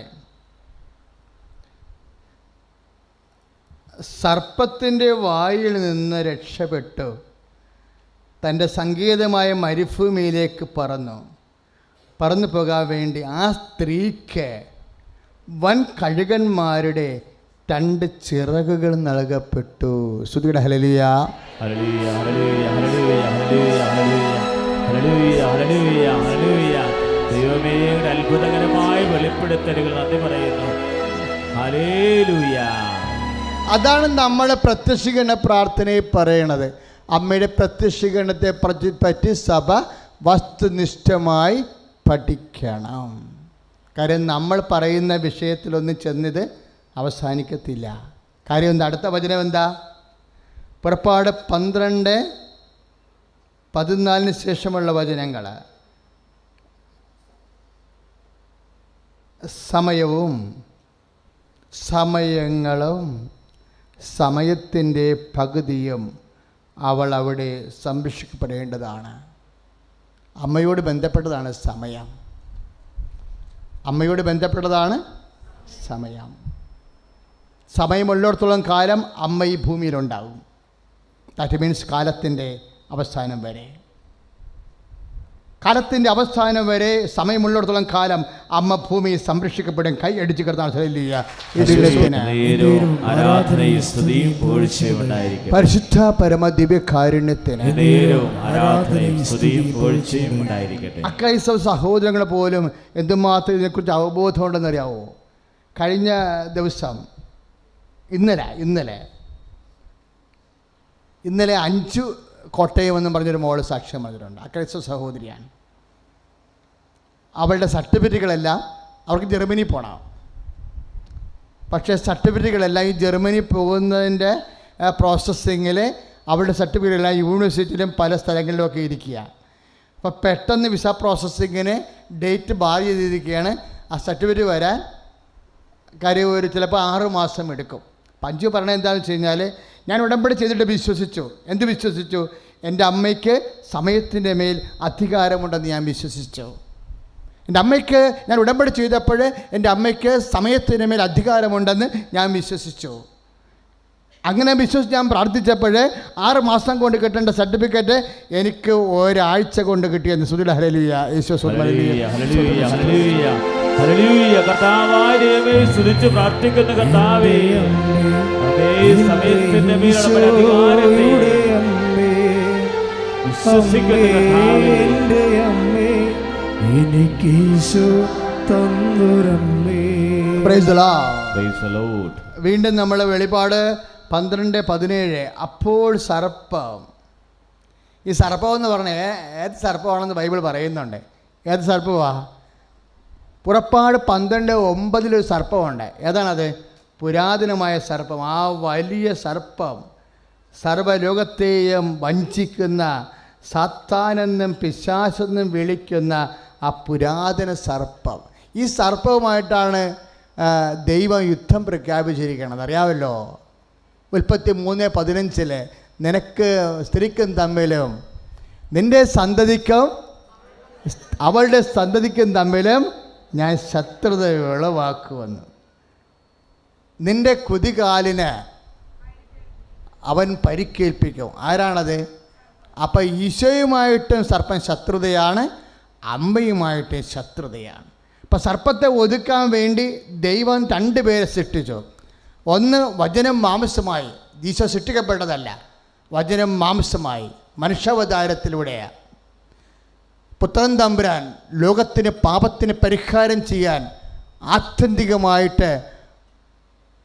Speaker 1: സർപ്പത്തിൻ്റെ വായിൽ നിന്ന് രക്ഷപ്പെട്ടു തൻ്റെ സങ്കേതമായ മരുഭൂമിയിലേക്ക് പറന്നു പോകാൻ വേണ്ടി ആ സ്ത്രീക്ക് വൻ കഴുകന്മാരുടെ 2 ചിറകുകൾ നൽകപ്പെട്ടു. ശ്രുതിയുടെ ഹല്ലേലൂയ.
Speaker 2: ദൈവമേ, അത്ഭുതകരമായ വെളിപ്പെടുത്തലുകൾ നന്ദി പറയുന്നു. ഹല്ലേലൂയ.
Speaker 1: അതാണ് നമ്മളെ പ്രത്യക്ഷീകരണ പ്രാർത്ഥനയിൽ പറയണത്. അമ്മയുടെ പ്രത്യക്ഷീകരണത്തെ പറ്റി സഭ വസ്തുനിഷ്ഠമായി പഠിക്കണം. കാര്യം നമ്മൾ പറയുന്ന വിഷയത്തിലൊന്നും ചെന്നത് അവസാനിക്കത്തില്ല. കാര്യം എന്താ? അടുത്ത വചനം എന്താ? പുറപ്പാട് 12:14 ശേഷമുള്ള വചനങ്ങൾ. സമയങ്ങളും സമയത്തിൻ്റെ പകുതിയും അവൾ അവിടെ സംരക്ഷിക്കപ്പെടേണ്ടതാണ്. അമ്മയോട് ബന്ധപ്പെട്ടതാണ് സമയം. അമ്മയോട് ബന്ധപ്പെട്ടതാണ് സമയം. സമയമുള്ളിടത്തോളം കാലം അമ്മ ഈ ഭൂമിയിലുണ്ടാകും. ദാറ്റ് മീൻസ് കാലത്തിൻ്റെ അവസാനം വരെ. കാലത്തിൻ്റെ അവസാനം വരെ സമയമുള്ളിടത്തോളം കാലം അമ്മ ഭൂമിയിൽ സംരക്ഷിക്കപ്പെടും. കൈ അടിച്ചു കിടന്നാണ്. പരിശുദ്ധ പരമ ദിവ്യകാരുണ്യത്തിന് അക്രൈസ്തവ സഹോദരങ്ങൾ പോലും എന്തുമാത്രം ഇതിനെക്കുറിച്ച് അവബോധമുണ്ടെന്നറിയാവോ? കഴിഞ്ഞ ദിവസം ഇന്നലെ 5 കോട്ടയം എന്നും പറഞ്ഞൊരു മോള് സാക്ഷ്യം പറഞ്ഞിട്ടുണ്ട്. അക്രൈസ്തവ സഹോദരിയാണ്. അവളുടെ സർട്ടിഫിക്കറ്റുകളെല്ലാം അവർക്ക് ജർമ്മനി പോകണം. പക്ഷേ സർട്ടിഫിക്കറ്റുകളെല്ലാം ഈ ജർമ്മനി പോകുന്നതിൻ്റെ പ്രോസസ്സിങ്ങിൽ അവളുടെ സർട്ടിഫിക്കറ്റെല്ലാം യൂണിവേഴ്സിറ്റിയിലും പല സ്ഥലങ്ങളിലുമൊക്കെ ഇരിക്കുക. അപ്പോൾ പെട്ടെന്ന് വിസ പ്രോസസ്സിങ്ങിന് ഡേറ്റ് ബാർ ചെയ്തിരിക്കുകയാണ്. ആ സർട്ടിഫിക്കറ്റ് വരാൻ കാര്യം ചിലപ്പോൾ 6 മാസം എടുക്കും. പഞ്ചു പറഞ്ഞത് എന്താണെന്ന് വെച്ച് കഴിഞ്ഞാൽ, ഞാൻ ഉടമ്പടി ചെയ്തിട്ട് വിശ്വസിച്ചു. എന്ത് വിശ്വസിച്ചു? എൻ്റെ അമ്മയ്ക്ക് സമയത്തിൻ്റെ മേൽ അധികാരമുണ്ടെന്ന് ഞാൻ വിശ്വസിച്ചു. എൻ്റെ അമ്മയ്ക്ക് ഞാൻ ഉടമ്പടി ചെയ്തപ്പോൾ എൻ്റെ അമ്മയ്ക്ക് സമയത്തിന് മേൽ അധികാരമുണ്ടെന്ന് ഞാൻ വിശ്വസിച്ചു. അങ്ങനെ വിശ്വസിച്ച് ഞാൻ പ്രാർത്ഥിച്ചപ്പോൾ 6 മാസം കൊണ്ട് കിട്ടേണ്ട സർട്ടിഫിക്കറ്റ് എനിക്ക് ഒരാഴ്ച കൊണ്ട് കിട്ടിയെന്ന്. സ്തുതിയുടെ ഹല്ലേലൂയ. യേശുവേ സ്തോത്രം.
Speaker 2: Hallelujah, hallelujah, hallelujah, hallelujah. കർത്താവായ ദൈവമേ, സ്തുതിച്ച് പ്രാർത്ഥിക്കുന്ന കർത്താവേ, അതേ സമയത്തിന്റെ മേലുള്ള അധികാരത്തെ വിശ്വസിക്കുന്ന കർത്താവേ,
Speaker 3: എനിക്ക് ഈശോ തന്നൊരമ്മേ.
Speaker 1: Praise the Lord.
Speaker 2: Praise the Lord.
Speaker 1: വീണ്ടും നമ്മൾ വെളിപ്പാട് 12:17 അപ്പോൾ സർപ്പം. ഈ സർപ്പം എന്ന് പറഞ്ഞാൽ ഏത് സർപ്പമാണെന്ന് ബൈബിൾ പറയുന്നുണ്ട്. ഏത് സർപ്പമാ? പുറപ്പാട് 12:9 ഒരു സർപ്പമുണ്ട്. ഏതാണത്? പുരാതനമായ സർപ്പം. ആ വലിയ സർപ്പം സർവ്വലോകത്തെയും വഞ്ചിക്കുന്ന, സാത്താനെന്നും പിശാചെന്നും വിളിക്കുന്ന ആ പുരാതന സർപ്പം. ഈ സർപ്പവുമായിട്ടാണ് ദൈവം യുദ്ധം പ്രഖ്യാപിച്ചിരിക്കുന്നത്. അറിയാമല്ലോ, ഉൽപ്പത്തി 3:15 നിനക്ക് സ്ത്രീക്കും തമ്മിലും നിൻ്റെ സന്തതിക്കും അവളുടെ സന്തതിക്കും തമ്മിലും ഞാൻ ശത്രുത ഉളവാക്കുമെന്ന്. നിൻ്റെ കുതികാലിന് അവൻ പരിക്കേൽപ്പിക്കും. ആരാണത്? അപ്പം ഈശോയുമായിട്ടും സർപ്പം ശത്രുതയാണ്, അമ്മയുമായിട്ടും ശത്രുതയാണ്. അപ്പം സർപ്പത്തെ ഒതുക്കാൻ വേണ്ടി ദൈവം 2 പേരെ സൃഷ്ടിച്ചു. ഒന്ന് വചനം മാംസമായി. ഈശോ സൃഷ്ടിക്കപ്പെട്ടതല്ല, വചനം മാംസമായി മനുഷ്യാവതാരത്തിലൂടെയാണ്. പുത്രൻ തമ്പുരാൻ ലോകത്തിന് പാപത്തിന് പരിഹാരം ചെയ്യാൻ ആത്യന്തികമായിട്ട്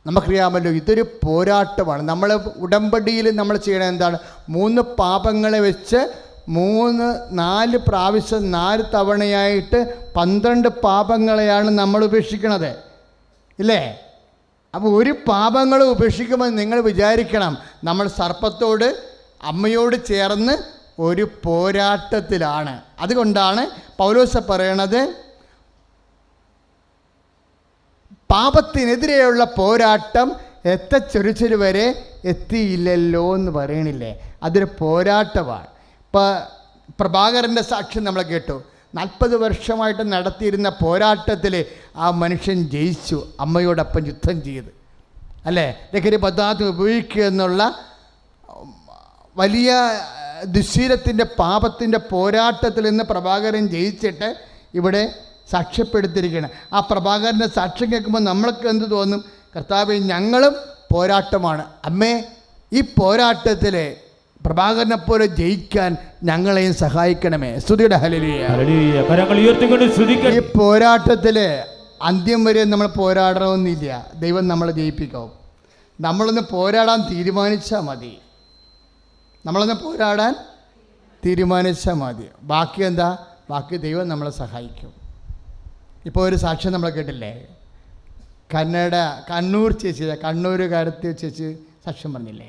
Speaker 1: നമുക്കറിയാമല്ലോ, ഇതൊരു പോരാട്ടമാണ്. നമ്മൾ ഉടമ്പടിയിൽ നമ്മൾ ചെയ്യണത് എന്താണ്? 3 പാപങ്ങളെ വെച്ച് 3-4 പ്രാവശ്യം 4 തവണയായിട്ട് 12 പാപങ്ങളെയാണ് നമ്മൾ ഉപേക്ഷിക്കണത്, ഇല്ലേ? അപ്പോൾ ഒരു പാപങ്ങൾ ഉപേക്ഷിക്കുമ്പോൾ നിങ്ങൾ വിചാരിക്കണം, നമ്മൾ സർപ്പത്തോട് അമ്മയോട് ചേർന്ന് ഒരു പോരാട്ടത്തിലാണ്. അതുകൊണ്ടാണ് പൗലോസ് പറയണത്, പാപത്തിനെതിരെയുള്ള പോരാട്ടം എത്തച്ചൊരിച്ചൊരു വരെ എത്തിയില്ലല്ലോ എന്ന് പറയണില്ലേ? അതൊരു പോരാട്ടമാണ്. ഇപ്പോൾ പ്രഭാകരൻ്റെ സാക്ഷ്യം നമ്മൾ കേട്ടു. 40 വർഷമായിട്ട് നടത്തിയിരുന്ന പോരാട്ടത്തിൽ ആ മനുഷ്യൻ ജയിച്ചു, അമ്മയോടൊപ്പം യുദ്ധം ചെയ്ത്, അല്ലേ? ലഹരി പദാർത്ഥം ഉപയോഗിക്കുക എന്നുള്ള വലിയ ദുശ്ശീലത്തിൻ്റെ പാപത്തിൻ്റെ പോരാട്ടത്തിൽ നിന്ന് പ്രഭാകരൻ ജയിച്ചിട്ട് ഇവിടെ സാക്ഷ്യപ്പെടുത്തിയിരിക്കുകയാണ്. ആ പ്രഭാകരൻ്റെ സാക്ഷ്യം കേൾക്കുമ്പോൾ നമ്മൾക്ക് എന്ത് തോന്നും? കർത്താവേ, ഞങ്ങളും പോരാട്ടമാണ്. അമ്മേ, ഈ പോരാട്ടത്തിൽ പ്രഭാകരനെ പോലെ ജയിക്കാൻ ഞങ്ങളെയും സഹായിക്കണമേ. സ്തുതിയുടെ ഹല്ലേലൂയ.
Speaker 2: കരങ്ങൾ ഉയർത്തിക്കൊണ്ട് സ്തുതിക്കട്ടെ.
Speaker 1: ഈ പോരാട്ടത്തിൽ അന്ത്യം വരെ നമ്മൾ പോരാടണമെന്നില്ല. ദൈവം നമ്മളെ ജയിപ്പിക്കും. നമ്മളൊന്ന് പോരാടാൻ തീരുമാനിച്ചാൽ മതി. നമ്മളൊന്ന് പോരാടാൻ തീരുമാനിച്ചാൽ മതി. ബാക്കി എന്താ? ബാക്കി ദൈവം നമ്മളെ സഹായിക്കും. ഇപ്പോൾ ഒരു സാക്ഷ്യം നമ്മൾ കേട്ടില്ലേ? കണ്ണൂർ ചേച്ചി, കണ്ണൂരുകാരത്തെ ചേച്ചി സാക്ഷ്യം പറഞ്ഞില്ലേ?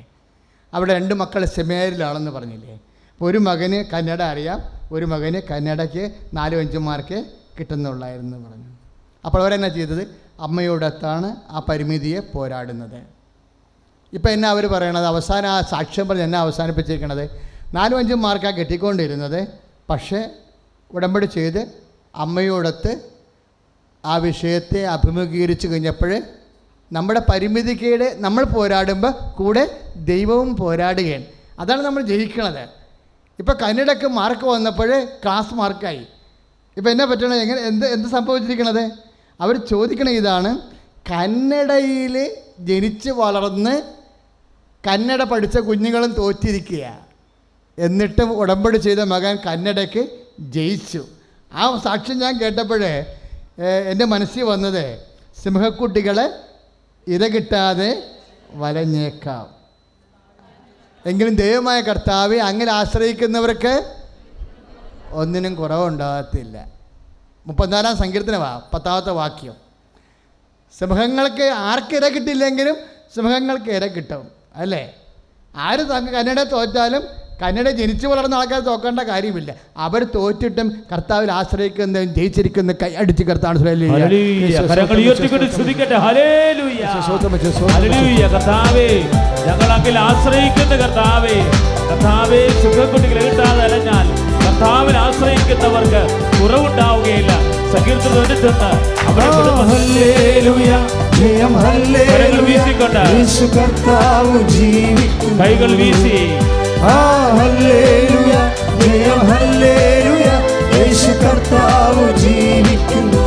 Speaker 1: അവിടെ 2 മക്കൾ സെമിനാരിലാണെന്ന് പറഞ്ഞില്ലേ? അപ്പോൾ ഒരു മകന് കന്നഡ അറിയാം, ഒരു മകന് കന്നഡയ്ക്ക് 4-5 മാർക്ക് കിട്ടുന്നുള്ളായിരുന്നു പറഞ്ഞു. അപ്പോൾ അവരെന്നാ ചെയ്തത്? അമ്മയോടൊത്താണ് ആ പരിമിതിയെ പോരാടുന്നത്. ഇപ്പം എന്നാ അവർ പറയണത്? അവസാനം ആ സാക്ഷ്യം പറഞ്ഞ് എന്നെ അവസാനിപ്പിച്ചിരിക്കണത് 4-5 മാർക്കാണ് കിട്ടിക്കൊണ്ടിരുന്നത്. പക്ഷേ ഉടമ്പടി ചെയ്ത് അമ്മയോടൊത്ത് ആ വിഷയത്തെ അഭിമുഖീകരിച്ച് കഴിഞ്ഞപ്പോൾ നമ്മുടെ പരിമിതിക്കേട് നമ്മൾ പോരാടുമ്പോൾ കൂടെ ദൈവവും പോരാടുകയാണ്. അതാണ് നമ്മൾ ജയിക്കണത്. ഇപ്പോൾ കന്നഡയ്ക്ക് മാർക്ക് വന്നപ്പോൾ ക്ലാസ് മാർക്കായി. ഇപ്പോൾ എന്നാ പറ്റണത്? എന്ത് സംഭവിച്ചിരിക്കണത്? അവർ ചോദിക്കണ ഇതാണ്, കന്നഡയിൽ ജനിച്ച് വളർന്ന് കന്നഡ പഠിച്ച കുഞ്ഞുങ്ങളും തോറ്റിരിക്കുക, എന്നിട്ടും ഉടമ്പടി ചെയ്ത മകൻ കന്നഡയ്ക്ക് ജയിച്ചു. ആ സാക്ഷ്യം ഞാൻ കേട്ടപ്പോഴേ എൻ്റെ മനസ്സിൽ വന്നത്, സിംഹക്കുട്ടികളെ ഇര കിട്ടാതെ വലഞ്ഞേക്കാം, എങ്കിലും ദൈവമായ കർത്താവെ അങ്ങനെ ആശ്രയിക്കുന്നവർക്ക് ഒന്നിനും കുറവുണ്ടാകത്തില്ല. 34-ാം സങ്കീർത്തനമാണ് 10-ാമത്തെ വാക്യം. സിംഹങ്ങൾക്ക് ആർക്ക് ഇര കിട്ടില്ലെങ്കിലും സിംഹങ്ങൾക്ക് ഇര കിട്ടും, അല്ലേ? ആര് കന്നഡ തോറ്റാലും കന്നഡ ജനിച്ചു വളർന്ന ആൾക്കാർ തോക്കേണ്ട കാര്യമില്ല. അവർ തോറ്റിട്ടും കർത്താവിൽ ആശ്രയിക്കുന്നതും ജയിച്ചിരിക്കുന്ന കൈ അടിച്ച് കർത്താവ്
Speaker 2: ഞങ്ങളെങ്കിൽ ആശ്രയിക്കുന്ന കർത്താവേ സുഖക്കുട്ടികളെ കിട്ടാതെ അലഞ്ഞാൽ കർത്താവിൽ ആശ്രയിക്കുന്നവർക്ക് കുറവുണ്ടാവുകയില്ല. സങ്കീർത്തനം 91
Speaker 3: ഹല്ലേലൂയ ജയം
Speaker 2: കരങ്ങൾ
Speaker 3: ഹല്ലേലൂയ
Speaker 2: വീശിക്കൊണ്ട്
Speaker 3: യേശു കർത്താവ് ജീവിക്കുന്നു
Speaker 2: കൈകൾ വീശി
Speaker 3: ആ ഹല്ലേലൂയ ജയം ഹല്ലേലൂയ യേശു കർത്താവ് ജീവിക്കുന്നു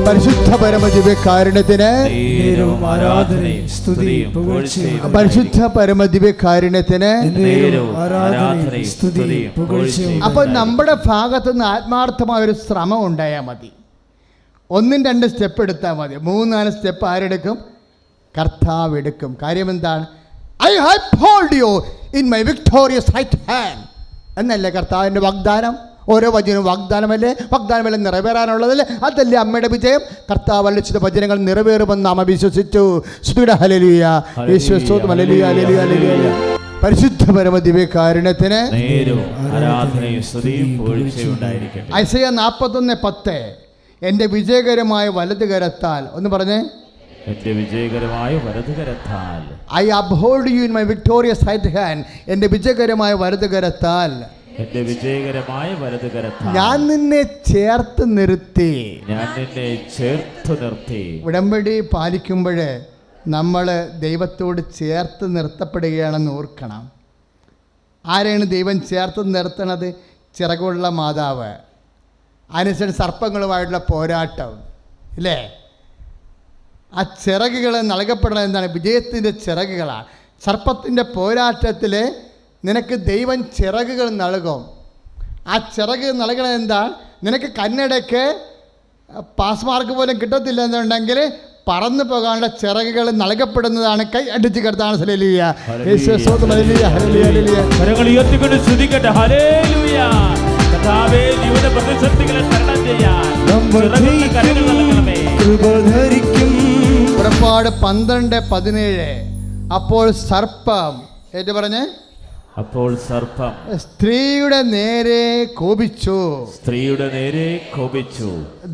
Speaker 1: പരിശുദ്ധ പരമദിവ്യകാരുണ്യത്തിന്
Speaker 2: നേരവും ആരാധനയും സ്തുതിയും പുകഴ്ചയും
Speaker 1: പരിശുദ്ധ പരമദിവ്യകാരുണ്യത്തിന്
Speaker 3: നേരവും ആരാധനയും സ്തുതിയും പുകഴ്ചയും
Speaker 1: അപ്പോൾ നമ്മുടെ ഭാഗത്തു നിന്ന് ആത്മാർത്ഥമായ ഒരു ശ്രമം ഉണ്ടായാൽ മതി. 1-2 സ്റ്റെപ്പ് എടുത്താൽ മതി. 3-4 സ്റ്റെപ്പ് ആരെടുക്കും? കർത്താവ് എടുക്കും. കാര്യം എന്താണ്? I have hold you in my victorious right hand എന്നല്ലേ കർത്താവിൻ്റെ വാഗ്ദാനം. ഓരോ വചനവും വാഗ്ദാനമല്ലേ നിറവേറാനുള്ളതല്ലേ? അതല്ലേ അമ്മയുടെ വിജയം. കർത്താവ് അളിച്ചിത വചനങ്ങൾ നിറവേറുമെന്ന് നാം വിശ്വസിച്ചു. സ്തുതിയുടെ ഹല്ലേലൂയ, യേശുവേ സ്തോത്രം, ഹല്ലേലൂയ, ഹല്ലേലൂയ, ഹല്ലേലൂയ. പരിശുദ്ധ പരമദിവ്യകാരുണ്യത്തിന്
Speaker 2: നേരവും ആരാധനയും സ്തുതിയും പുകഴ്ചയും ഉണ്ടായിരിക്കട്ടെ.
Speaker 1: ഐസയ്യ 41:10 എൻ്റെ വിജയകരമായ വലത് കരത്താൽ ഒന്ന് പറഞ്ഞേ,
Speaker 2: എന്റെ വിജയകരമായ വലതുകരത്താൽ
Speaker 1: I uphold you in my victorious right hand. എൻ്റെ വിജയകരമായ വലത് കരത്താൽ
Speaker 2: എന്റെ വിജയകരമായ വലതുകരത്താൽ
Speaker 1: ഞാൻ നിന്നെ ചേർത്ത് നിർത്തി.
Speaker 2: ഞാൻ നിന്നെ ചേർത്തു നിർത്തി.
Speaker 1: ഉടമ്പടി പാലിക്കുമ്പോൾ നമ്മൾ ദൈവത്തോട് ചേർത്ത് നിർത്തപ്പെടുകയാണെന്ന് ഓർക്കണം. ആരെയാണ് ദൈവം ചേർത്ത് നിർത്തണത്? ചിറകുള്ള മാതാവ്. അതിനുശേഷം സർപ്പങ്ങളുമായിട്ടുള്ള പോരാട്ടം ഇല്ലേ? ആ ചിറകുകൾ നൽകപ്പെടുന്നത് എന്താണ്? വിജയത്തിൻ്റെ ചിറകുകളാണ്. സർപ്പത്തിൻ്റെ പോരാട്ടത്തിൽ നിനക്ക് ദൈവം ചിറകുകൾ നൽകും. ആ ചിറക് നൽകണത് എന്താണ്? നിനക്ക് കന്നഡയ്ക്ക് പാസ് മാർക്ക് പോലും കിട്ടത്തില്ല എന്നുണ്ടെങ്കിൽ പറന്നു പോകാനുള്ള ചിറകുകൾ നൽകപ്പെടുന്നതാണ്. കൈ അടിച്ച് കർത്താവ് ഹല്ലേലൂയ, യേശുവേ സ്തോത്രം, ഹല്ലേലൂയ, ഹല്ലേലൂയ, ഹല്ലേലൂയ.
Speaker 2: കരങ്ങൾ ഉയർത്തിക്കൊണ്ട് സ്തുതിക്കട്ടെ. ഹല്ലേലൂയ. കർത്താവേ, ജീവിത പ്രതിസന്ധികളെ തരണം ചെയ്യാൻ ചിറകുള്ള കരങ്ങൾ നൽകണമേ.
Speaker 3: കൃപ ധരിക്കും.
Speaker 1: പുറപ്പാട് 12:17 അപ്പോൾ സർപ്പം ഏറ്റു പറഞ്ഞ്
Speaker 2: അപ്പോൾ സർപ്പം
Speaker 1: സ്ത്രീയുടെ നേരെ കോപിച്ചു.
Speaker 2: സ്ത്രീയുടെ നേരെ കോപിച്ചു.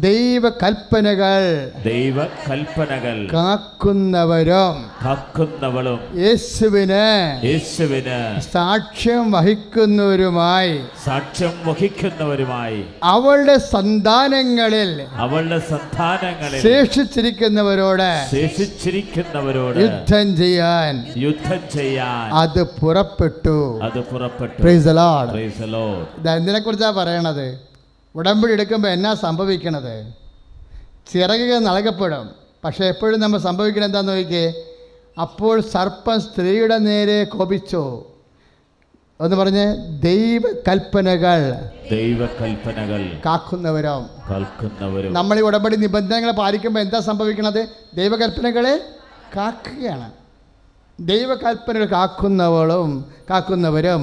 Speaker 1: ദൈവകൽപ്പനകൾ കാക്കുന്നവരും
Speaker 2: കാക്കുന്നവളും
Speaker 1: യേശുവിന് സാക്ഷ്യം വഹിക്കുന്നവരുമായി അവളുടെ സന്താനങ്ങളിൽ ശേഷിച്ചിരിക്കുന്നവരോട് യുദ്ധം ചെയ്യാൻ അത് പുറപ്പെട്ടു. Praise the Lord. ഇതിനെ കുറിച്ചാണ് പറയണത്. ഉടമ്പടി എടുക്കുമ്പോൾ എന്നാ സംഭവിക്കണത്? ചിറകുകൾ നൽകപ്പെടും. പക്ഷേ എപ്പോഴും നമ്മൾ സംഭവിക്കണം എന്താന്ന് നോക്കിയേ. അപ്പോൾ സർപ്പം സ്ത്രീയുടെ നേരെ കോപിച്ചു. എന്ന് പറഞ്ഞ് ദൈവകൽപ്പനകൾ കാക്കുന്നവരും. നമ്മൾ ഈ ഉടമ്പടി നിബന്ധനകൾ പാലിക്കുമ്പോൾ എന്താ സംഭവിക്കണത്? ദൈവകൽപ്പനകളെ കാക്കുകയാണ്. ദൈവകൽപ്പനകൾ കാക്കുന്നവരും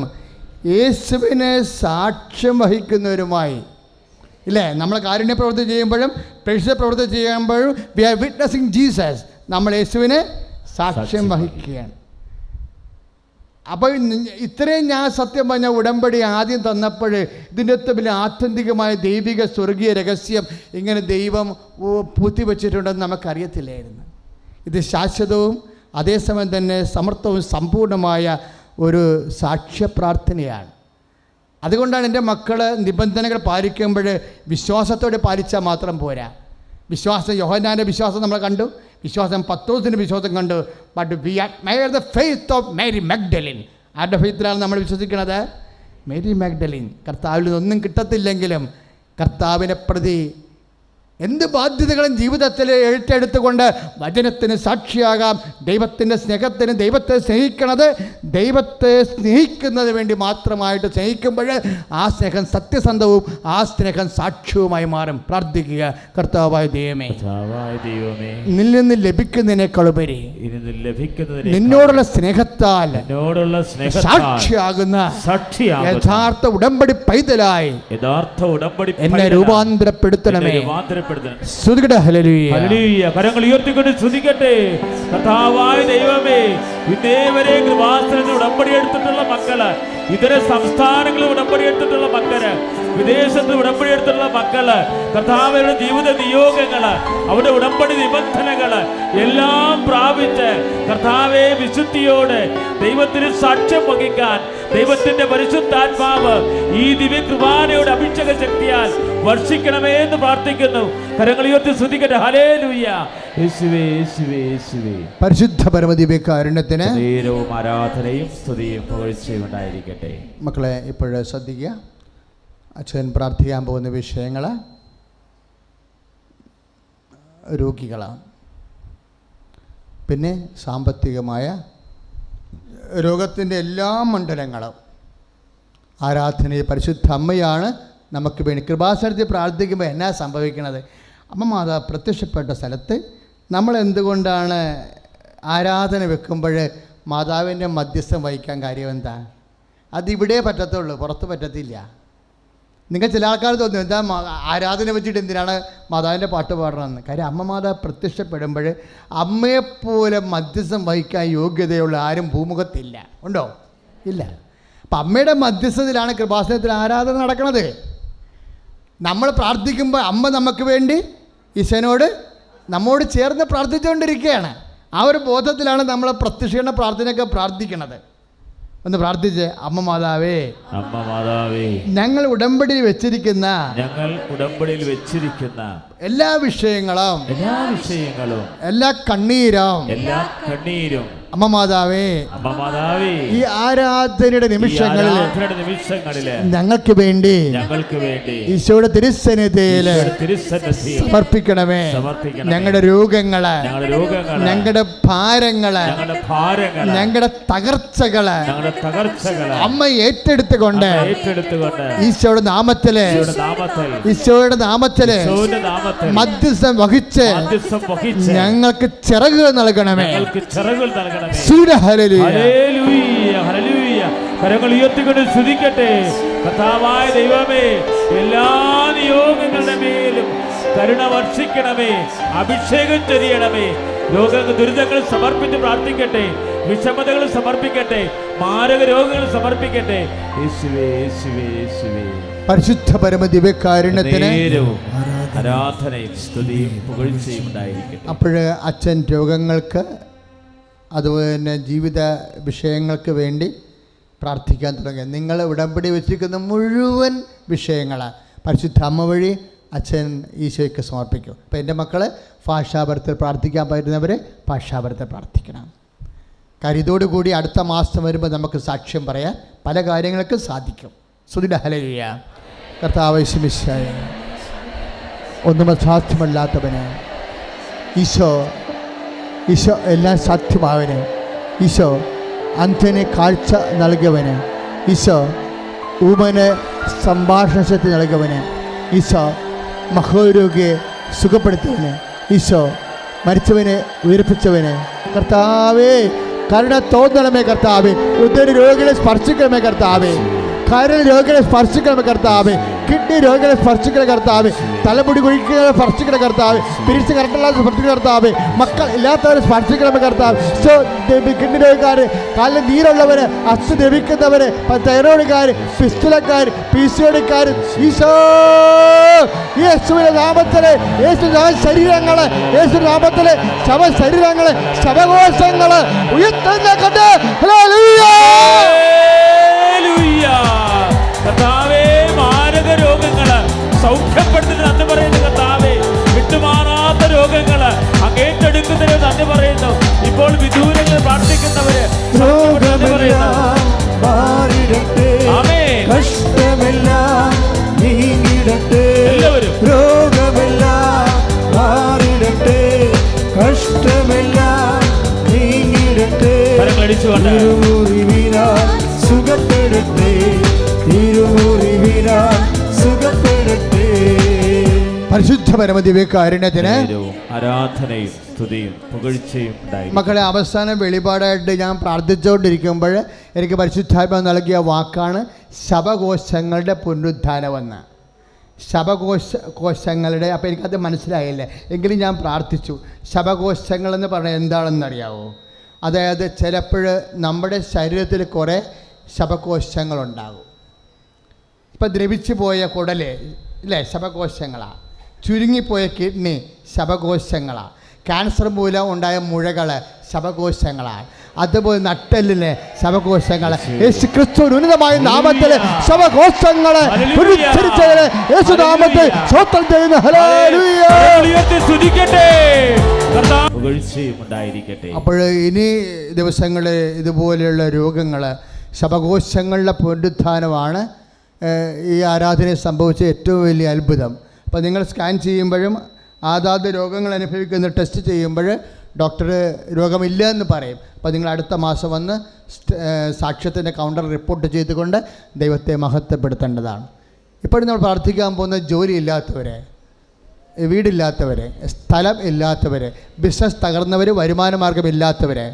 Speaker 1: യേശുവിനെ സാക്ഷ്യം വഹിക്കുന്നവരുമായി ഇല്ലേ? നമ്മൾ കാരുണ്യ പ്രവൃത്തി ചെയ്യുമ്പോഴും പ്രേക്ഷിത പ്രവൃത്തി ചെയ്യുമ്പോഴും വി ആർ വിറ്റ്നസിങ് ജീസസ്. നമ്മൾ യേശുവിനെ സാക്ഷ്യം വഹിക്കുകയാണ്. അപ്പോൾ ഇത്രയും ഞാൻ സത്യം പറഞ്ഞ ഉടമ്പടി ആദ്യം തന്നപ്പോൾ ഇതിൻ്റെ വലിയ ആത്യന്തികമായ ദൈവിക സ്വർഗീയ രഹസ്യം ഇങ്ങനെ ദൈവം പൂത്തിവെച്ചിട്ടുണ്ടെന്ന് നമുക്കറിയത്തില്ലായിരുന്നു. ഇത് ശാശ്വതവും അതേസമയം തന്നെ സമർത്ഥവും സമ്പൂർണമായ ഒരു സാക്ഷ്യപ്രാർത്ഥനയാണ്. അതുകൊണ്ടാണ് എൻ്റെ മക്കൾ നിബന്ധനകൾ പാലിക്കുമ്പോൾ വിശ്വാസത്തോടെ പാലിച്ചാൽ മാത്രം പോരാ. വിശ്വാസം, യോഹന്നാൻ്റെ വിശ്വാസം നമ്മൾ കണ്ടു, വിശ്വാസം പത്രോസിൻ്റെ വിശ്വാസം കണ്ടു. But we admire the faith of Mary Magdalene. ആരുടെ ഫെയ്ത്തിലാണ് നമ്മൾ വിശ്വസിക്കുന്നത്? Mary Magdalene. കർത്താവിൽ നിന്നൊന്നും കിട്ടത്തില്ലെങ്കിലും കർത്താവിനെ പ്രതി എന്ത് ബാധ്യതകളും ജീവിതത്തിൽ ഏറ്റെടുത്തുകൊണ്ട് വചനത്തിന് സാക്ഷിയാകാം. ദൈവത്തിൻ്റെ സ്നേഹത്തിന്, ദൈവത്തെ സ്നേഹിക്കണത് ദൈവത്തെ സ്നേഹിക്കുന്നത് വേണ്ടി മാത്രമായിട്ട് സ്നേഹിക്കുമ്പോൾ ആ സ്നേഹം സത്യസന്ധവും ആ സ്നേഹം സാക്ഷ്യവുമായി മാറും. പ്രാർത്ഥിക്കുക. കർത്താവായ ദൈവമേ, നിന്നിൽ നിന്ന് ലഭിക്കുന്നതിനേക്കാളുപരി നിന്നോടുള്ള സ്നേഹത്താൽ സാക്ഷിയാകുന്ന യഥാർത്ഥ ഉടമ്പടി പൈതലായി എന്നെ രൂപാന്തരപ്പെടുത്തണമേ.
Speaker 2: കരങ്ങൾ ഉയർത്തിക്കൊണ്ട് സ്തുതിക്കട്ടെ. കർത്താവായ ദൈവമേ, ഇതേവരെ കൃപാസനത്തിൽ ഉടമ്പടി എടുത്തിട്ടുള്ള മക്കള്, ഇതര സംസ്ഥാനങ്ങളിൽ ഉടമ്പടി എടുത്തിട്ടുള്ള മക്കള്, വിദേശത്ത് ഉടമ്പടി എടുത്തുള്ള ദൈവ മക്കള് കർത്താവരുടെ ജീവിത നിയോഗങ്ങള്, അവരുടെ ഉടമ്പടി നിബന്ധനകള് എല്ലാം പ്രാപിച്ച് കർത്താവെ വിശുദ്ധിയോട് ദൈവത്തിന് സാക്ഷ്യം വഹിക്കാൻ ദൈവത്തിന്റെ പരിശുദ്ധാത്മാവ് ഈ ദിവ്യ കൃപാനയുടെ അഭിഷേക ശക്തിയാൽ വർഷിക്കണമേ എന്ന് പ്രാർത്ഥിക്കുന്നു. കരങ്ങൾ ഉയർത്തി സ്തുതിക്കട്ടെ. ഹല്ലേലൂയ. യേശുവേ യേശുവേ യേശുവേ.
Speaker 1: പരിശുദ്ധ പരമദിവ്യകാരുണ്യത്തിന്
Speaker 2: നേരവും ആരാധനയും സ്തുതിയും പുകഴ്ചയും ഉണ്ടായിരിക്കട്ടെ.
Speaker 1: മക്കളെ ഇപ്പോഴേ ശ്രദ്ധിക്കുക. അച്ഛൻ പ്രാർത്ഥിക്കാൻ പോകുന്ന വിഷയങ്ങൾ രോഗികളാണ്, പിന്നെ സാമ്പത്തികമായ രോഗത്തിൻ്റെ എല്ലാ മണ്ഡലങ്ങളും ആരാധനയിൽ പരിശുദ്ധ അമ്മയാണ് നമുക്ക് വേണ്ടി. കൃപാസനത്തിൽ പ്രാർത്ഥിക്കുമ്പോൾ എന്നാ സംഭവിക്കണത്? അമ്മ മാതാവ് പ്രത്യക്ഷപ്പെട്ട സ്ഥലത്ത് നമ്മൾ എന്തുകൊണ്ടാണ് ആരാധന വെക്കുമ്പോൾ മാതാവിൻ്റെ മധ്യസ്ഥം വഹിക്കാൻ കാര്യം എന്താ? അതിവിടെ പറ്റത്തുള്ളൂ, പുറത്ത് പറ്റത്തില്ല. നിങ്ങൾ ചില ആൾക്കാർ തോന്നും എന്താ ആരാധന വെച്ചിട്ട് എന്തിനാണ് മാതാവിൻ്റെ പാട്ട് പാടണമെന്ന്. കാര്യം അമ്മ മാതാവ് പ്രത്യക്ഷപ്പെടുമ്പോൾ അമ്മയെപ്പോലെ മധ്യസ്ഥം വഹിക്കാൻ യോഗ്യതയുള്ള ആരും ഭൂമുഖത്തില്ല. ഉണ്ടോ? ഇല്ല. അപ്പം അമ്മയുടെ മധ്യസ്ഥതയിലാണ് കൃപാസനത്തിൽ ആരാധന നടക്കുന്നത്. നമ്മൾ പ്രാർത്ഥിക്കുമ്പോൾ അമ്മ നമുക്ക് വേണ്ടി ഈശോനോട് നമ്മോട് ചേർന്ന് പ്രാർത്ഥിച്ചുകൊണ്ടിരിക്കുകയാണ്. ആ ഒരു ബോധത്തിലാണ് നമ്മൾ പ്രത്യക്ഷീകരണ പ്രാർത്ഥനയൊക്കെ പ്രാർത്ഥിക്കണത്. ഒന്ന് പ്രാർത്ഥിച്ച്. അമ്മ മാതാവേ,
Speaker 2: അമ്മ മാതാവേ,
Speaker 1: ഞങ്ങൾ ഉടമ്പടിയിൽ വെച്ചിരിക്കുന്ന എല്ലാ വിഷയങ്ങളും എല്ലാ കണ്ണീരും അമ്മ മാതാവേ, ഈ ആരാധനയുടെ നിമിഷങ്ങളിൽ ഞങ്ങൾക്ക് വേണ്ടി ഈശോയുടെ തിരുസന്നിധിയിൽ സമർപ്പിക്കണമേ. ഞങ്ങളുടെ രോഗങ്ങള്, ഞങ്ങളുടെ ഭാരങ്ങള്, ഞങ്ങളുടെ തകർച്ചകള് അമ്മ ഏറ്റെടുത്തുകൊണ്ട് ഈശോയുടെ നാമത്തില് മധ്യസ്ഥം വഹിച്ച് ഞങ്ങൾക്ക് ചിറകുകൾ നൽകണമേ.
Speaker 2: കരങ്ങൾ ഉയർത്തിക്കൊണ്ട് സ്തുതിക്കട്ടെ. കർത്താവായ ദൈവമേ, എല്ലാ നിയോഗങ്ങളുടെ മേലും കരുണ വർഷിക്കണമേ, അഭിഷേകം ചൊരിയണമേ. ദുരിതങ്ങൾ സമർപ്പിച്ച് പ്രാർത്ഥിക്കട്ടെ, വിഷമതകൾ സമർപ്പിക്കട്ടെ, മാരക രോഗങ്ങൾ സമർപ്പിക്കട്ടെ. യേശുവേ യേശുവേ യേശുവേ.
Speaker 1: പരിശുദ്ധ പരമദിവ്യകാരുണ്യത്തിന്
Speaker 2: ആരാധനയും സ്തുതിയും പുകഴ്ചയും ഉണ്ടായിരിക്കട്ടെ.
Speaker 1: അപ്പോഴ് അച്ഛൻ രോഗങ്ങൾക്ക് അതുപോലെ തന്നെ ജീവിത വിഷയങ്ങൾക്ക് വേണ്ടി പ്രാർത്ഥിക്കാൻ തുടങ്ങി. നിങ്ങൾ ഉടമ്പടി വെച്ചിരിക്കുന്ന മുഴുവൻ വിഷയങ്ങൾ പരിശുദ്ധ അമ്മ വഴി അച്ഛൻ ഈശോയ്ക്ക് സമർപ്പിക്കും. അപ്പോൾ എൻ്റെ മക്കൾ ഭാഷാപരത്തിൽ പ്രാർത്ഥിക്കാൻ പറ്റുന്നവർ ഭാഷാപരത്തിൽ പ്രാർത്ഥിക്കണം. കരുതോടുകൂടി അടുത്ത മാസം വരുമ്പോൾ നമുക്ക് സാക്ഷ്യം പറയാൻ പല കാര്യങ്ങൾക്കും സാധിക്കും. സ്തുതിയുടെ ഹല്ലേലൂയ. കർത്താവേ യേശുമിശിഹായേ, ഒന്നും അസാധ്യമല്ലാത്തവന് ഈശോ എല്ലാം സാധ്യമാവന്, ഈശോ അന്ധന് കാഴ്ച നൽകിയവന്, ഈശോ ഊമന് സംഭാഷണ ശക്തി നൽകിയവന്, ഈശോ മഹോരോഗിയെ സുഖപ്പെടുത്തിയവന്, ഈശോ മരിച്ചവനെ ഉയർപ്പിച്ചവന്, കർത്താവേ കരുണ തോന്നണമേ കർത്താവേ. ഉദര രോഗികളെ സ്പർശിക്കണമേ കർത്താവേ. കരൾ രോഗികളെ സ്പർശിക്കണമേ കർത്താവേ. കിഡ്നി രോഗികളെ സ്പർശിക്കണ കർത്താവേ. തലമുടി കുഴികളെ സ്പർശിക്കണ കർത്താവേ. പിരിച്ച് കറക്റ്റല്ലാതെ സ്പർശിക്കണ കർത്താവേ. മക്കൾ ഇല്ലാത്തവരെ സ്പർശിക്കണമേ കർത്താവ്. കിഡ്നി രോഗിക്കാര്, കാലിൽ നീരുള്ളവര്, അസ്ഥി ദ്രവിക്കുന്നവര്, തൈറോയിഡുകാര്, ഫിസ്റ്റുലക്കാര്, PCODക്കാര്, ഈശോ യേശുവിന്റെ നാമത്തില്, ശരീരങ്ങള്, യേശു നാമത്തില് ശവശരീരങ്ങള്, ശവകോശങ്ങള് ഉയർത്തുന്നേക്കട്ടെ.
Speaker 2: കർത്താവേ, മാരക രോഗങ്ങള് സൗഖ്യപ്പെടുത്തുന്ന നന്ദി പറയുന്നു. കർത്താവേ, വിട്ടുമാറാത്ത രോഗങ്ങള് അങ്ങേറ്റെടുക്കുന്നതിന് നന്ദി പറയുന്നു. ഇപ്പോൾ വിദൂരങ്ങൾ പ്രാർത്ഥിക്കുന്നവര്
Speaker 3: കഷ്ടമെല്ലാം നീങ്ങിടട്ടെ,
Speaker 2: എല്ലാവരും
Speaker 3: രോഗമെല്ലാം മാറിടട്ടെ, കഷ്ടമെല്ലാം നീങ്ങിടട്ടെ, തിരുമുറിവിനാൽ സുഖപ്പെടട്ടെ, തിരുമുറിവിനാൽ സുഖപ്പെടട്ടെ.
Speaker 1: പരിശുദ്ധ പരമദിവ്യകാരുണ്യത്തിന്
Speaker 2: ആരാധനയും സ്തുതിയും പുകഴ്ചയും.
Speaker 1: മക്കളെ, അവസാന വെളിപാടായിട്ട് ഞാൻ പ്രാർത്ഥിച്ചുകൊണ്ടിരിക്കുമ്പോൾ എനിക്ക് പരിശുദ്ധാത്മാവ് നൽകിയ വാക്കാണ് ശവകോശങ്ങളുടെ പുനരുദ്ധാനമെന്ന്. ശവകോശങ്ങളുടെ, അപ്പോൾ എനിക്കത് മനസ്സിലായില്ലേ, എങ്കിലും ഞാൻ പ്രാർത്ഥിച്ചു. ശവകോശങ്ങളെന്ന് പറഞ്ഞാൽ എന്താണെന്നറിയാവോ? അതായത് ചിലപ്പോൾ നമ്മുടെ ശരീരത്തിൽ കുറേ ശവകോശങ്ങളുണ്ടാകും. ഇപ്പം ദ്രവിച്ചു പോയ കുടല്, ഇല്ലേ? ശവകോശങ്ങളാണ്. ചുരുങ്ങിപ്പോയ കിഡ്നി ശവകോശങ്ങളാണ്. ക്യാൻസർ മൂലം ഉണ്ടായ മുഴകൾ ശവകോശങ്ങളാണ്. അതുപോലെ നട്ടെല്ലിന് ശവകോശങ്ങൾ. യേശു ക്രിസ്തു ഉന്നതമായ നാമത്തിലെ ശവകോശങ്ങളെ യേശു നാമത്തിൽ സ്വതന്ത്രം ചെയ്യുന്ന ഹല്ലേലൂയ. അപ്പോൾ ഇനി ദിവസങ്ങളിൽ ഇതുപോലെയുള്ള രോഗങ്ങൾ, ശവകോശങ്ങളുടെ പുനരുത്ഥാനമാണ് ഈ ആരാധനയിൽ സംഭവിച്ച ഏറ്റവും വലിയ അത്ഭുതം. അപ്പോൾ നിങ്ങൾ സ്കാൻ ചെയ്യുമ്പോഴും അതാത് രോഗങ്ങൾ അനുഭവിക്കുന്ന ടെസ്റ്റ് ചെയ്യുമ്പോൾ ഡോക്ടർ രോഗമില്ല എന്ന് പറയും. അപ്പോൾ നിങ്ങൾ അടുത്ത മാസം വന്ന് സാക്ഷ്യത്തിൻ്റെ കൗണ്ടർ റിപ്പോർട്ട് ചെയ്തുകൊണ്ട് ദൈവത്തെ മഹത്വപ്പെടുത്തേണ്ടതാണ്. ഇപ്പോഴും നമ്മൾ പ്രാർത്ഥിക്കാൻ പോകുന്ന ജോലിയില്ലാത്തവരെ, വീടില്ലാത്തവരെ, സ്ഥലം ഇല്ലാത്തവരെ, ബിസിനസ് തകർന്നവർ, വരുമാന മാർഗമില്ലാത്തവരെ,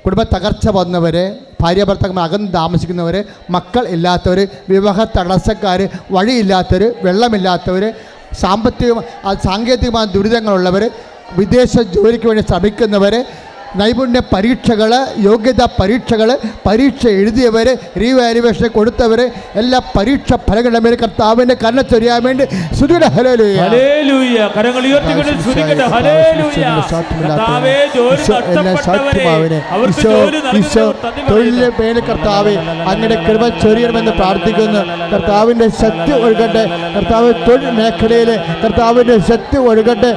Speaker 1: കുടുംബ തകർച്ച വന്നവർ, ഭാര്യ ഭർത്താക്കന്മാർ അകന്ന് താമസിക്കുന്നവർ, മക്കൾ ഇല്ലാത്തവർ, വിവാഹ തടസ്സക്കാർ, വഴിയില്ലാത്തവർ, വെള്ളമില്ലാത്തവർ, സാങ്കേതികമായ ദുരിതങ്ങളുള്ളവർ, വിദേശ ജോലിക്ക് വേണ്ടി ശ്രമിക്കുന്നവർ, നൈപുണ്യ പരീക്ഷകൾ, യോഗ്യതാ പരീക്ഷകൾ, പരീക്ഷ എഴുതിയവർ, റീവാലുവേഷൻ കൊടുത്തവർ, എല്ലാ പരീക്ഷ ഫലങ്ങളുടെ മേൽ കർത്താവിൻ്റെ കരുണ ചൊരിയാൻ വേണ്ടി സ്തുതിയുടെ ഹല്ലേലൂയ.
Speaker 2: കരങ്ങൾ ഉയർത്തിക്കൊണ്ട് സ്തുതിക്കട്ടെ. ഹല്ലേലൂയ. കർത്താവേ, ജോലി നഷ്ടപ്പെട്ടവരെ അവർക്ക് ജോലി
Speaker 1: തൊഴിലിന്റെ മേൽ കർത്താവേ അങ്ങയുടെ കൃപ ചൊരിയണമെന്ന് പ്രാർത്ഥിക്കുന്നു. കർത്താവിൻ്റെ ശക്തി ഒഴുകട്ടെ. കർത്താവ് തൊഴിൽ മേഖലയിൽ കർത്താവിൻ്റെ ശക്തി ഒഴുകട്ടെ.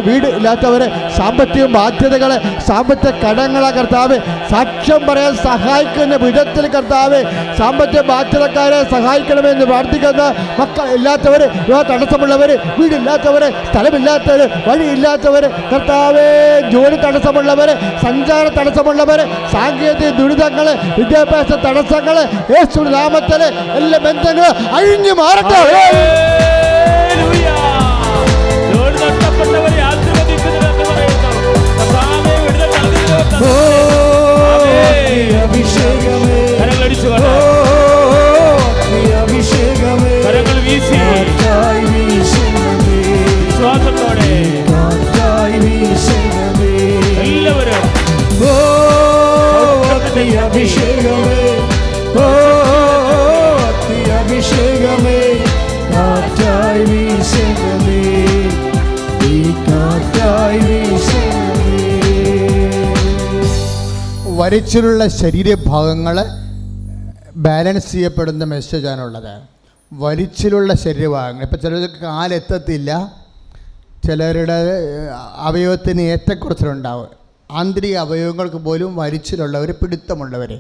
Speaker 1: വീട് ഇല്ലാത്തവരെ, സാമ്പത്തിക ബാധ്യതകളെ, സാമ്പത്തിക കടങ്ങളെ കർത്താവ് സാക്ഷ്യം പറയാൻ സഹായിക്കുന്ന വിധത്തിൽ കർത്താവ് സാമ്പത്തിക ബാധ്യതക്കാരെ സഹായിക്കണമെന്ന് പ്രാർത്ഥിക്കുന്ന മക്കൾ ഇല്ലാത്തവർ, തടസ്സമുള്ളവർ, വീടില്ലാത്തവർ, സ്ഥലമില്ലാത്തവർ, വഴിയില്ലാത്തവർ, കർത്താവേ ജോലി തടസ്സമുള്ളവർ, സഞ്ചാര തടസ്സമുള്ളവർ, സാങ്കേതിക ദുരിതങ്ങൾ, വിദ്യാഭ്യാസ തടസ്സങ്ങൾ, യേശു നാമത്തിൽ എല്ലാ ബന്ധങ്ങളും അഴിഞ്ഞു മാറട്ടെ.
Speaker 3: അഭിഷേകമേ, അഭിഷേകമേ,
Speaker 2: കരങ്ങൾ വീശി വിശ്വാസത്തോടെ എല്ലാവരും
Speaker 3: അഭിഷേകമേ, അഭിഷേകമേ, കാറ്റായി വീശണമേ, ഈ കാറ്റായി വീശണമേ.
Speaker 1: വരച്ചിലുള്ള ശരീരഭാഗങ്ങൾ ബാലൻസ് ചെയ്യപ്പെടുന്ന മെസ്സേജാണുള്ളത്. വലിച്ചിലുള്ള ശരീരഭാഗങ്ങൾ, ഇപ്പോൾ ചിലർക്ക് കാലെത്തത്തില്ല, ചിലരുടെ അവയവത്തിന് ഏറ്റക്കുറച്ചിലുണ്ടാവും. ആന്തരിക അവയവങ്ങൾക്ക് പോലും വലിച്ചിലുള്ളവർ, പിടുത്തമുള്ളവർ,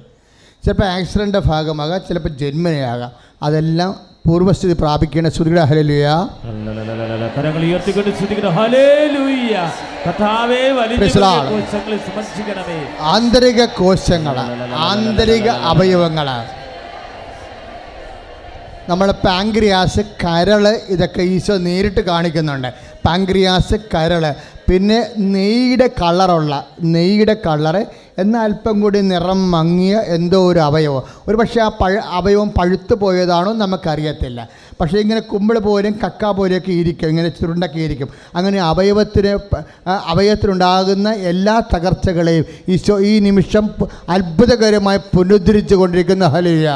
Speaker 1: ചിലപ്പോൾ ആക്സിഡൻ്റെ ഭാഗമാകാം, ചിലപ്പോൾ ജന്മനയാകാം. അതെല്ലാം പൂർവ്വസ്ഥിതി പ്രാപിക്കേണ്ട സ്തുതിയുടെ ഹല്ലേലൂയ.
Speaker 2: കരങ്ങൾ ഉയർത്തിക്കൊണ്ട് സ്തുതിക്കട്ടെ. ഹല്ലേലൂയ. കർത്താവേ, കോശങ്ങളെ സ്പർശിക്കണമേ.
Speaker 1: ആന്തരിക കോശങ്ങൾ, ആന്തരിക അവയവങ്ങൾ, നമ്മൾ പാങ്ക്രിയാസ്, കരൾ, ഇതൊക്കെ ഈശോ നേരിട്ട് കാണിക്കുന്നുണ്ട്. പാങ്ക്രിയാസ്, കരൾ, പിന്നെ നെയ്യുടെ കളറ്, എന്നാൽ അല്പം കൂടി നിറം മങ്ങിയ എന്തോ ഒരു അവയവം. ഒരു പക്ഷേ ആ അവയവം പഴുത്തു പോയതാണോ നമുക്കറിയത്തില്ല. പക്ഷേ ഇങ്ങനെ കുമ്പിൾ പോലും കക്ക പോലെയൊക്കെ ഇരിക്കും, ഇങ്ങനെ ചുരുണ്ടൊക്കെ ഇരിക്കും. അങ്ങനെ അവയവത്തിനുണ്ടാകുന്ന എല്ലാ തകർച്ചകളെയും ഈശോ ഈ നിമിഷം അത്ഭുതകരമായി പുനരുദ്ധരിച്ചു കൊണ്ടിരിക്കുന്ന ഹല്ലേലൂയ.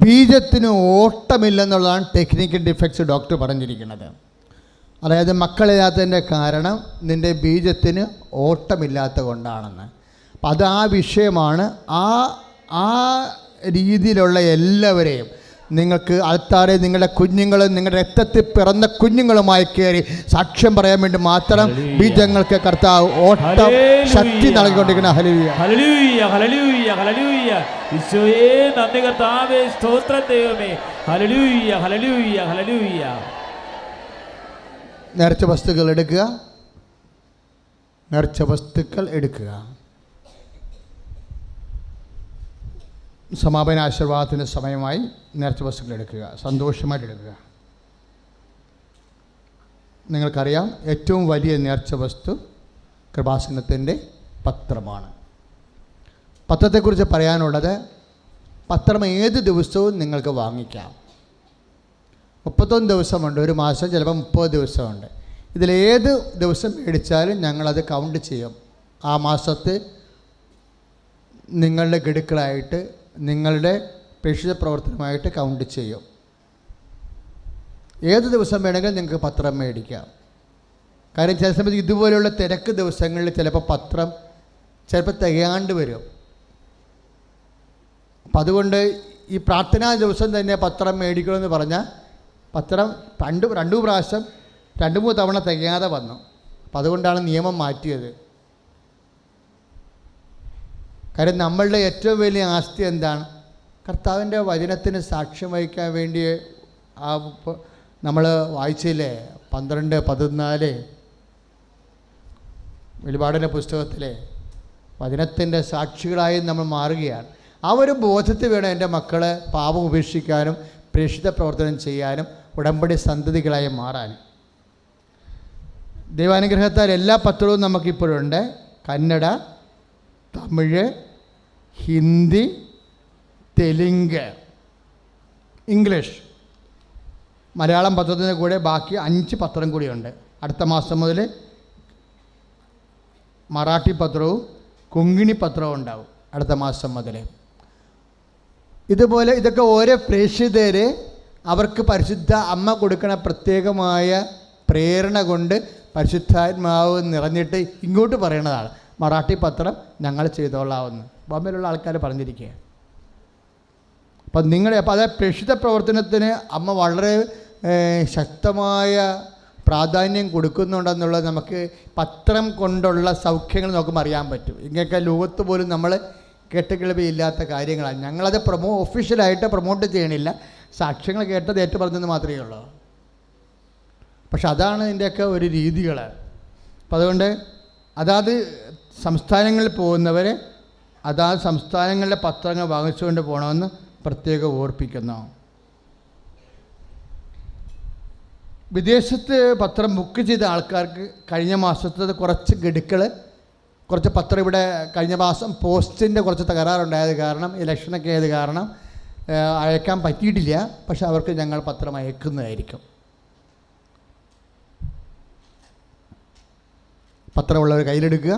Speaker 1: ബീജത്തിന് ഓട്ടമില്ലെന്നുള്ളതാണ് ടെക്നിക്കൽ ഡിഫക്ട്സ് ഡോക്ടർ പറഞ്ഞിരിക്കുന്നത്. അതായത് മക്കളില്ലാത്തതിൻ്റെ കാരണം നിൻ്റെ ബീജത്തിന് ഓട്ടമില്ലാത്ത കൊണ്ടാണെന്ന്. അപ്പം അത് ആ വിഷയമാണ്. ആ രീതിയിലുള്ള എല്ലാവരെയും നിങ്ങൾക്ക് ആൾക്കാരെ, നിങ്ങളുടെ കുഞ്ഞുങ്ങളും നിങ്ങളുടെ രക്തത്തിൽ പിറന്ന കുഞ്ഞുങ്ങളുമായി കയറി സാക്ഷ്യം പറയാൻ വേണ്ടി മാത്രം ബീജങ്ങൾക്ക് കർത്താവ് ഓട്ടം ശക്തി നൽകിക്കൊണ്ടിരിക്കുന്ന ഹല്ലേലൂയ.
Speaker 2: Hallelujah, hallelujah, hallelujah. ഈശോയേ നന്ദി കർത്താവേ, സ്തോത്രം ദൈവമേ. Hallelujah, hallelujah, hallelujah.
Speaker 1: നേർച്ച വസ്തുക്കൾ എടുക്കുക, നേർച്ച വസ്തുക്കൾ എടുക്കുക. സമാപന ആശീർവാദത്തിൻ്റെ സമയമായി നേർച്ച വസ്തുക്കൾ എടുക്കുക, സന്തോഷമായിട്ട് എടുക്കുക. നിങ്ങൾക്കറിയാം, ഏറ്റവും വലിയ നേർച്ച വസ്തു കൃപാസനത്തിൻ്റെ പത്രമാണ്. പത്രത്തെക്കുറിച്ച് പറയാനുള്ളത്, പത്രം ഏത് ദിവസവും നിങ്ങൾക്ക് വാങ്ങിക്കാം. 31 ദിവസമുണ്ട്, ഒരു മാസം ചിലപ്പോൾ 30 ദിവസമുണ്ട്. ഇതിലേത് ദിവസം മേടിച്ചാലും ഞങ്ങളത് കൗണ്ട് ചെയ്യും. ആ മാസത്തെ നിങ്ങളുടെ ഗഡുക്കളായിട്ട്, നിങ്ങളുടെ പ്രേക്ഷിത പ്രവർത്തനമായിട്ട് കൗണ്ട് ചെയ്യും. ഏത് ദിവസം വേണമെങ്കിലും നിങ്ങൾക്ക് പത്രം മേടിക്കാം. കാര്യം ചില സമയത്ത് ഇതുപോലെയുള്ള തിരക്ക് ദിവസങ്ങളിൽ ചിലപ്പോൾ പത്രം ചിലപ്പോൾ തികയാണ്ട് വരും. അപ്പം അതുകൊണ്ട് ഈ പ്രാർത്ഥനാ ദിവസം തന്നെ പത്രം മേടിക്കണമെന്ന് പറഞ്ഞാൽ പത്രം രണ്ടു പ്രാവശ്യം 2-3 തവണ തികയാതെ വന്നു. അപ്പം അതുകൊണ്ടാണ് നിയമം മാറ്റിയത്. കാര്യം നമ്മളുടെ ഏറ്റവും വലിയ ആസ്തി എന്താണ്? കർത്താവിൻ്റെ വചനത്തിന് സാക്ഷ്യം വഹിക്കാൻ വേണ്ടി ആ നമ്മൾ വായിച്ചില്ലേ 12-14 വെളിപാടിൻ്റെ പുസ്തകത്തിലെ വചനത്തിൻ്റെ സാക്ഷികളായി നമ്മൾ മാറുകയാണ്. ആ ഒരു ബോധത്തിൽ വേണം എൻ്റെ മക്കളെ പാപം ഉപേക്ഷിക്കാനും പ്രേക്ഷിത പ്രവർത്തനം ചെയ്യാനും ഉടമ്പടി സന്തതികളായി മാറാനും. ദൈവാനുഗ്രഹത്താൽ എല്ലാ പത്രവും നമുക്കിപ്പോഴുണ്ട്. കന്നഡ, തമിഴ്, ഹിന്ദി, തെലുങ്ക്, ഇംഗ്ലീഷ്, മലയാളം പത്രത്തിന് കൂടെ ബാക്കി 5 പത്രം കൂടിയുണ്ട്. അടുത്ത മാസം മുതൽ മറാഠി പത്രവും കൊങ്കിണി പത്രവും ഉണ്ടാവും അടുത്ത മാസം മുതൽ. ഇതുപോലെ ഇതൊക്കെ ഓരോ പ്രേക്ഷിതരെ അവർക്ക് പരിശുദ്ധ അമ്മ കൊടുക്കുന്ന പ്രത്യേകമായ പ്രേരണ കൊണ്ട് പരിശുദ്ധാത്മാവ് നിറഞ്ഞിട്ട് ഇങ്ങോട്ട് പറയണതാണ്. മറാഠി പത്രം ഞങ്ങൾ ചെയ്തോളാമെന്ന് ബോംബെയിലുള്ള ആൾക്കാർ പറഞ്ഞിരിക്കുക. അപ്പം അത് പ്രേക്ഷിത പ്രവർത്തനത്തിന് അമ്മ വളരെ ശക്തമായ പ്രാധാന്യം കൊടുക്കുന്നുണ്ടെന്നുള്ളത് നമുക്ക് പത്രം കൊണ്ടുള്ള സൗഖ്യങ്ങൾ നോക്കുമ്പോൾ അറിയാൻ പറ്റും. ഇങ്ങനെയൊക്കെ ലോകത്ത് പോലും നമ്മൾ കേട്ടുകേൾവിയില്ലാത്ത കാര്യങ്ങളാണ്. ഞങ്ങളത് ഒഫീഷ്യലായിട്ട് പ്രൊമോട്ട് ചെയ്യണില്ല, സാക്ഷ്യങ്ങൾ കേട്ടത് ഏറ്റു പറഞ്ഞെന്ന് മാത്രമേ ഉള്ളൂ. പക്ഷെ അതാണ് ഇതിൻ്റെയൊക്കെ ഒരു രീതികൾ. അപ്പം അതുകൊണ്ട് അതാത് സംസ്ഥാനങ്ങളിൽ പോകുന്നവർ അതാത് സംസ്ഥാനങ്ങളിലെ പത്രങ്ങൾ വാങ്ങിച്ചുകൊണ്ട് പോകണമെന്ന് പ്രത്യേകം ഓർപ്പിക്കുന്നു. വിദേശത്ത് പത്രം ബുക്ക് ചെയ്ത ആൾക്കാർക്ക് കഴിഞ്ഞ മാസത്തെ കുറച്ച് ഗഡുക്കൾ, കുറച്ച് പത്രം ഇവിടെ കഴിഞ്ഞ മാസം പോസ്റ്റിൻ്റെ കുറച്ച് തകരാറുണ്ടായത് കാരണം, ഇലക്ഷനൊക്കെ ആയത് കാരണം അയക്കാൻ പറ്റിയിട്ടില്ല. പക്ഷെ അവർക്ക് ഞങ്ങൾ പത്രം അയക്കുന്നതായിരിക്കും. പത്രമുള്ളവർ കയ്യിലെടുക്കുക.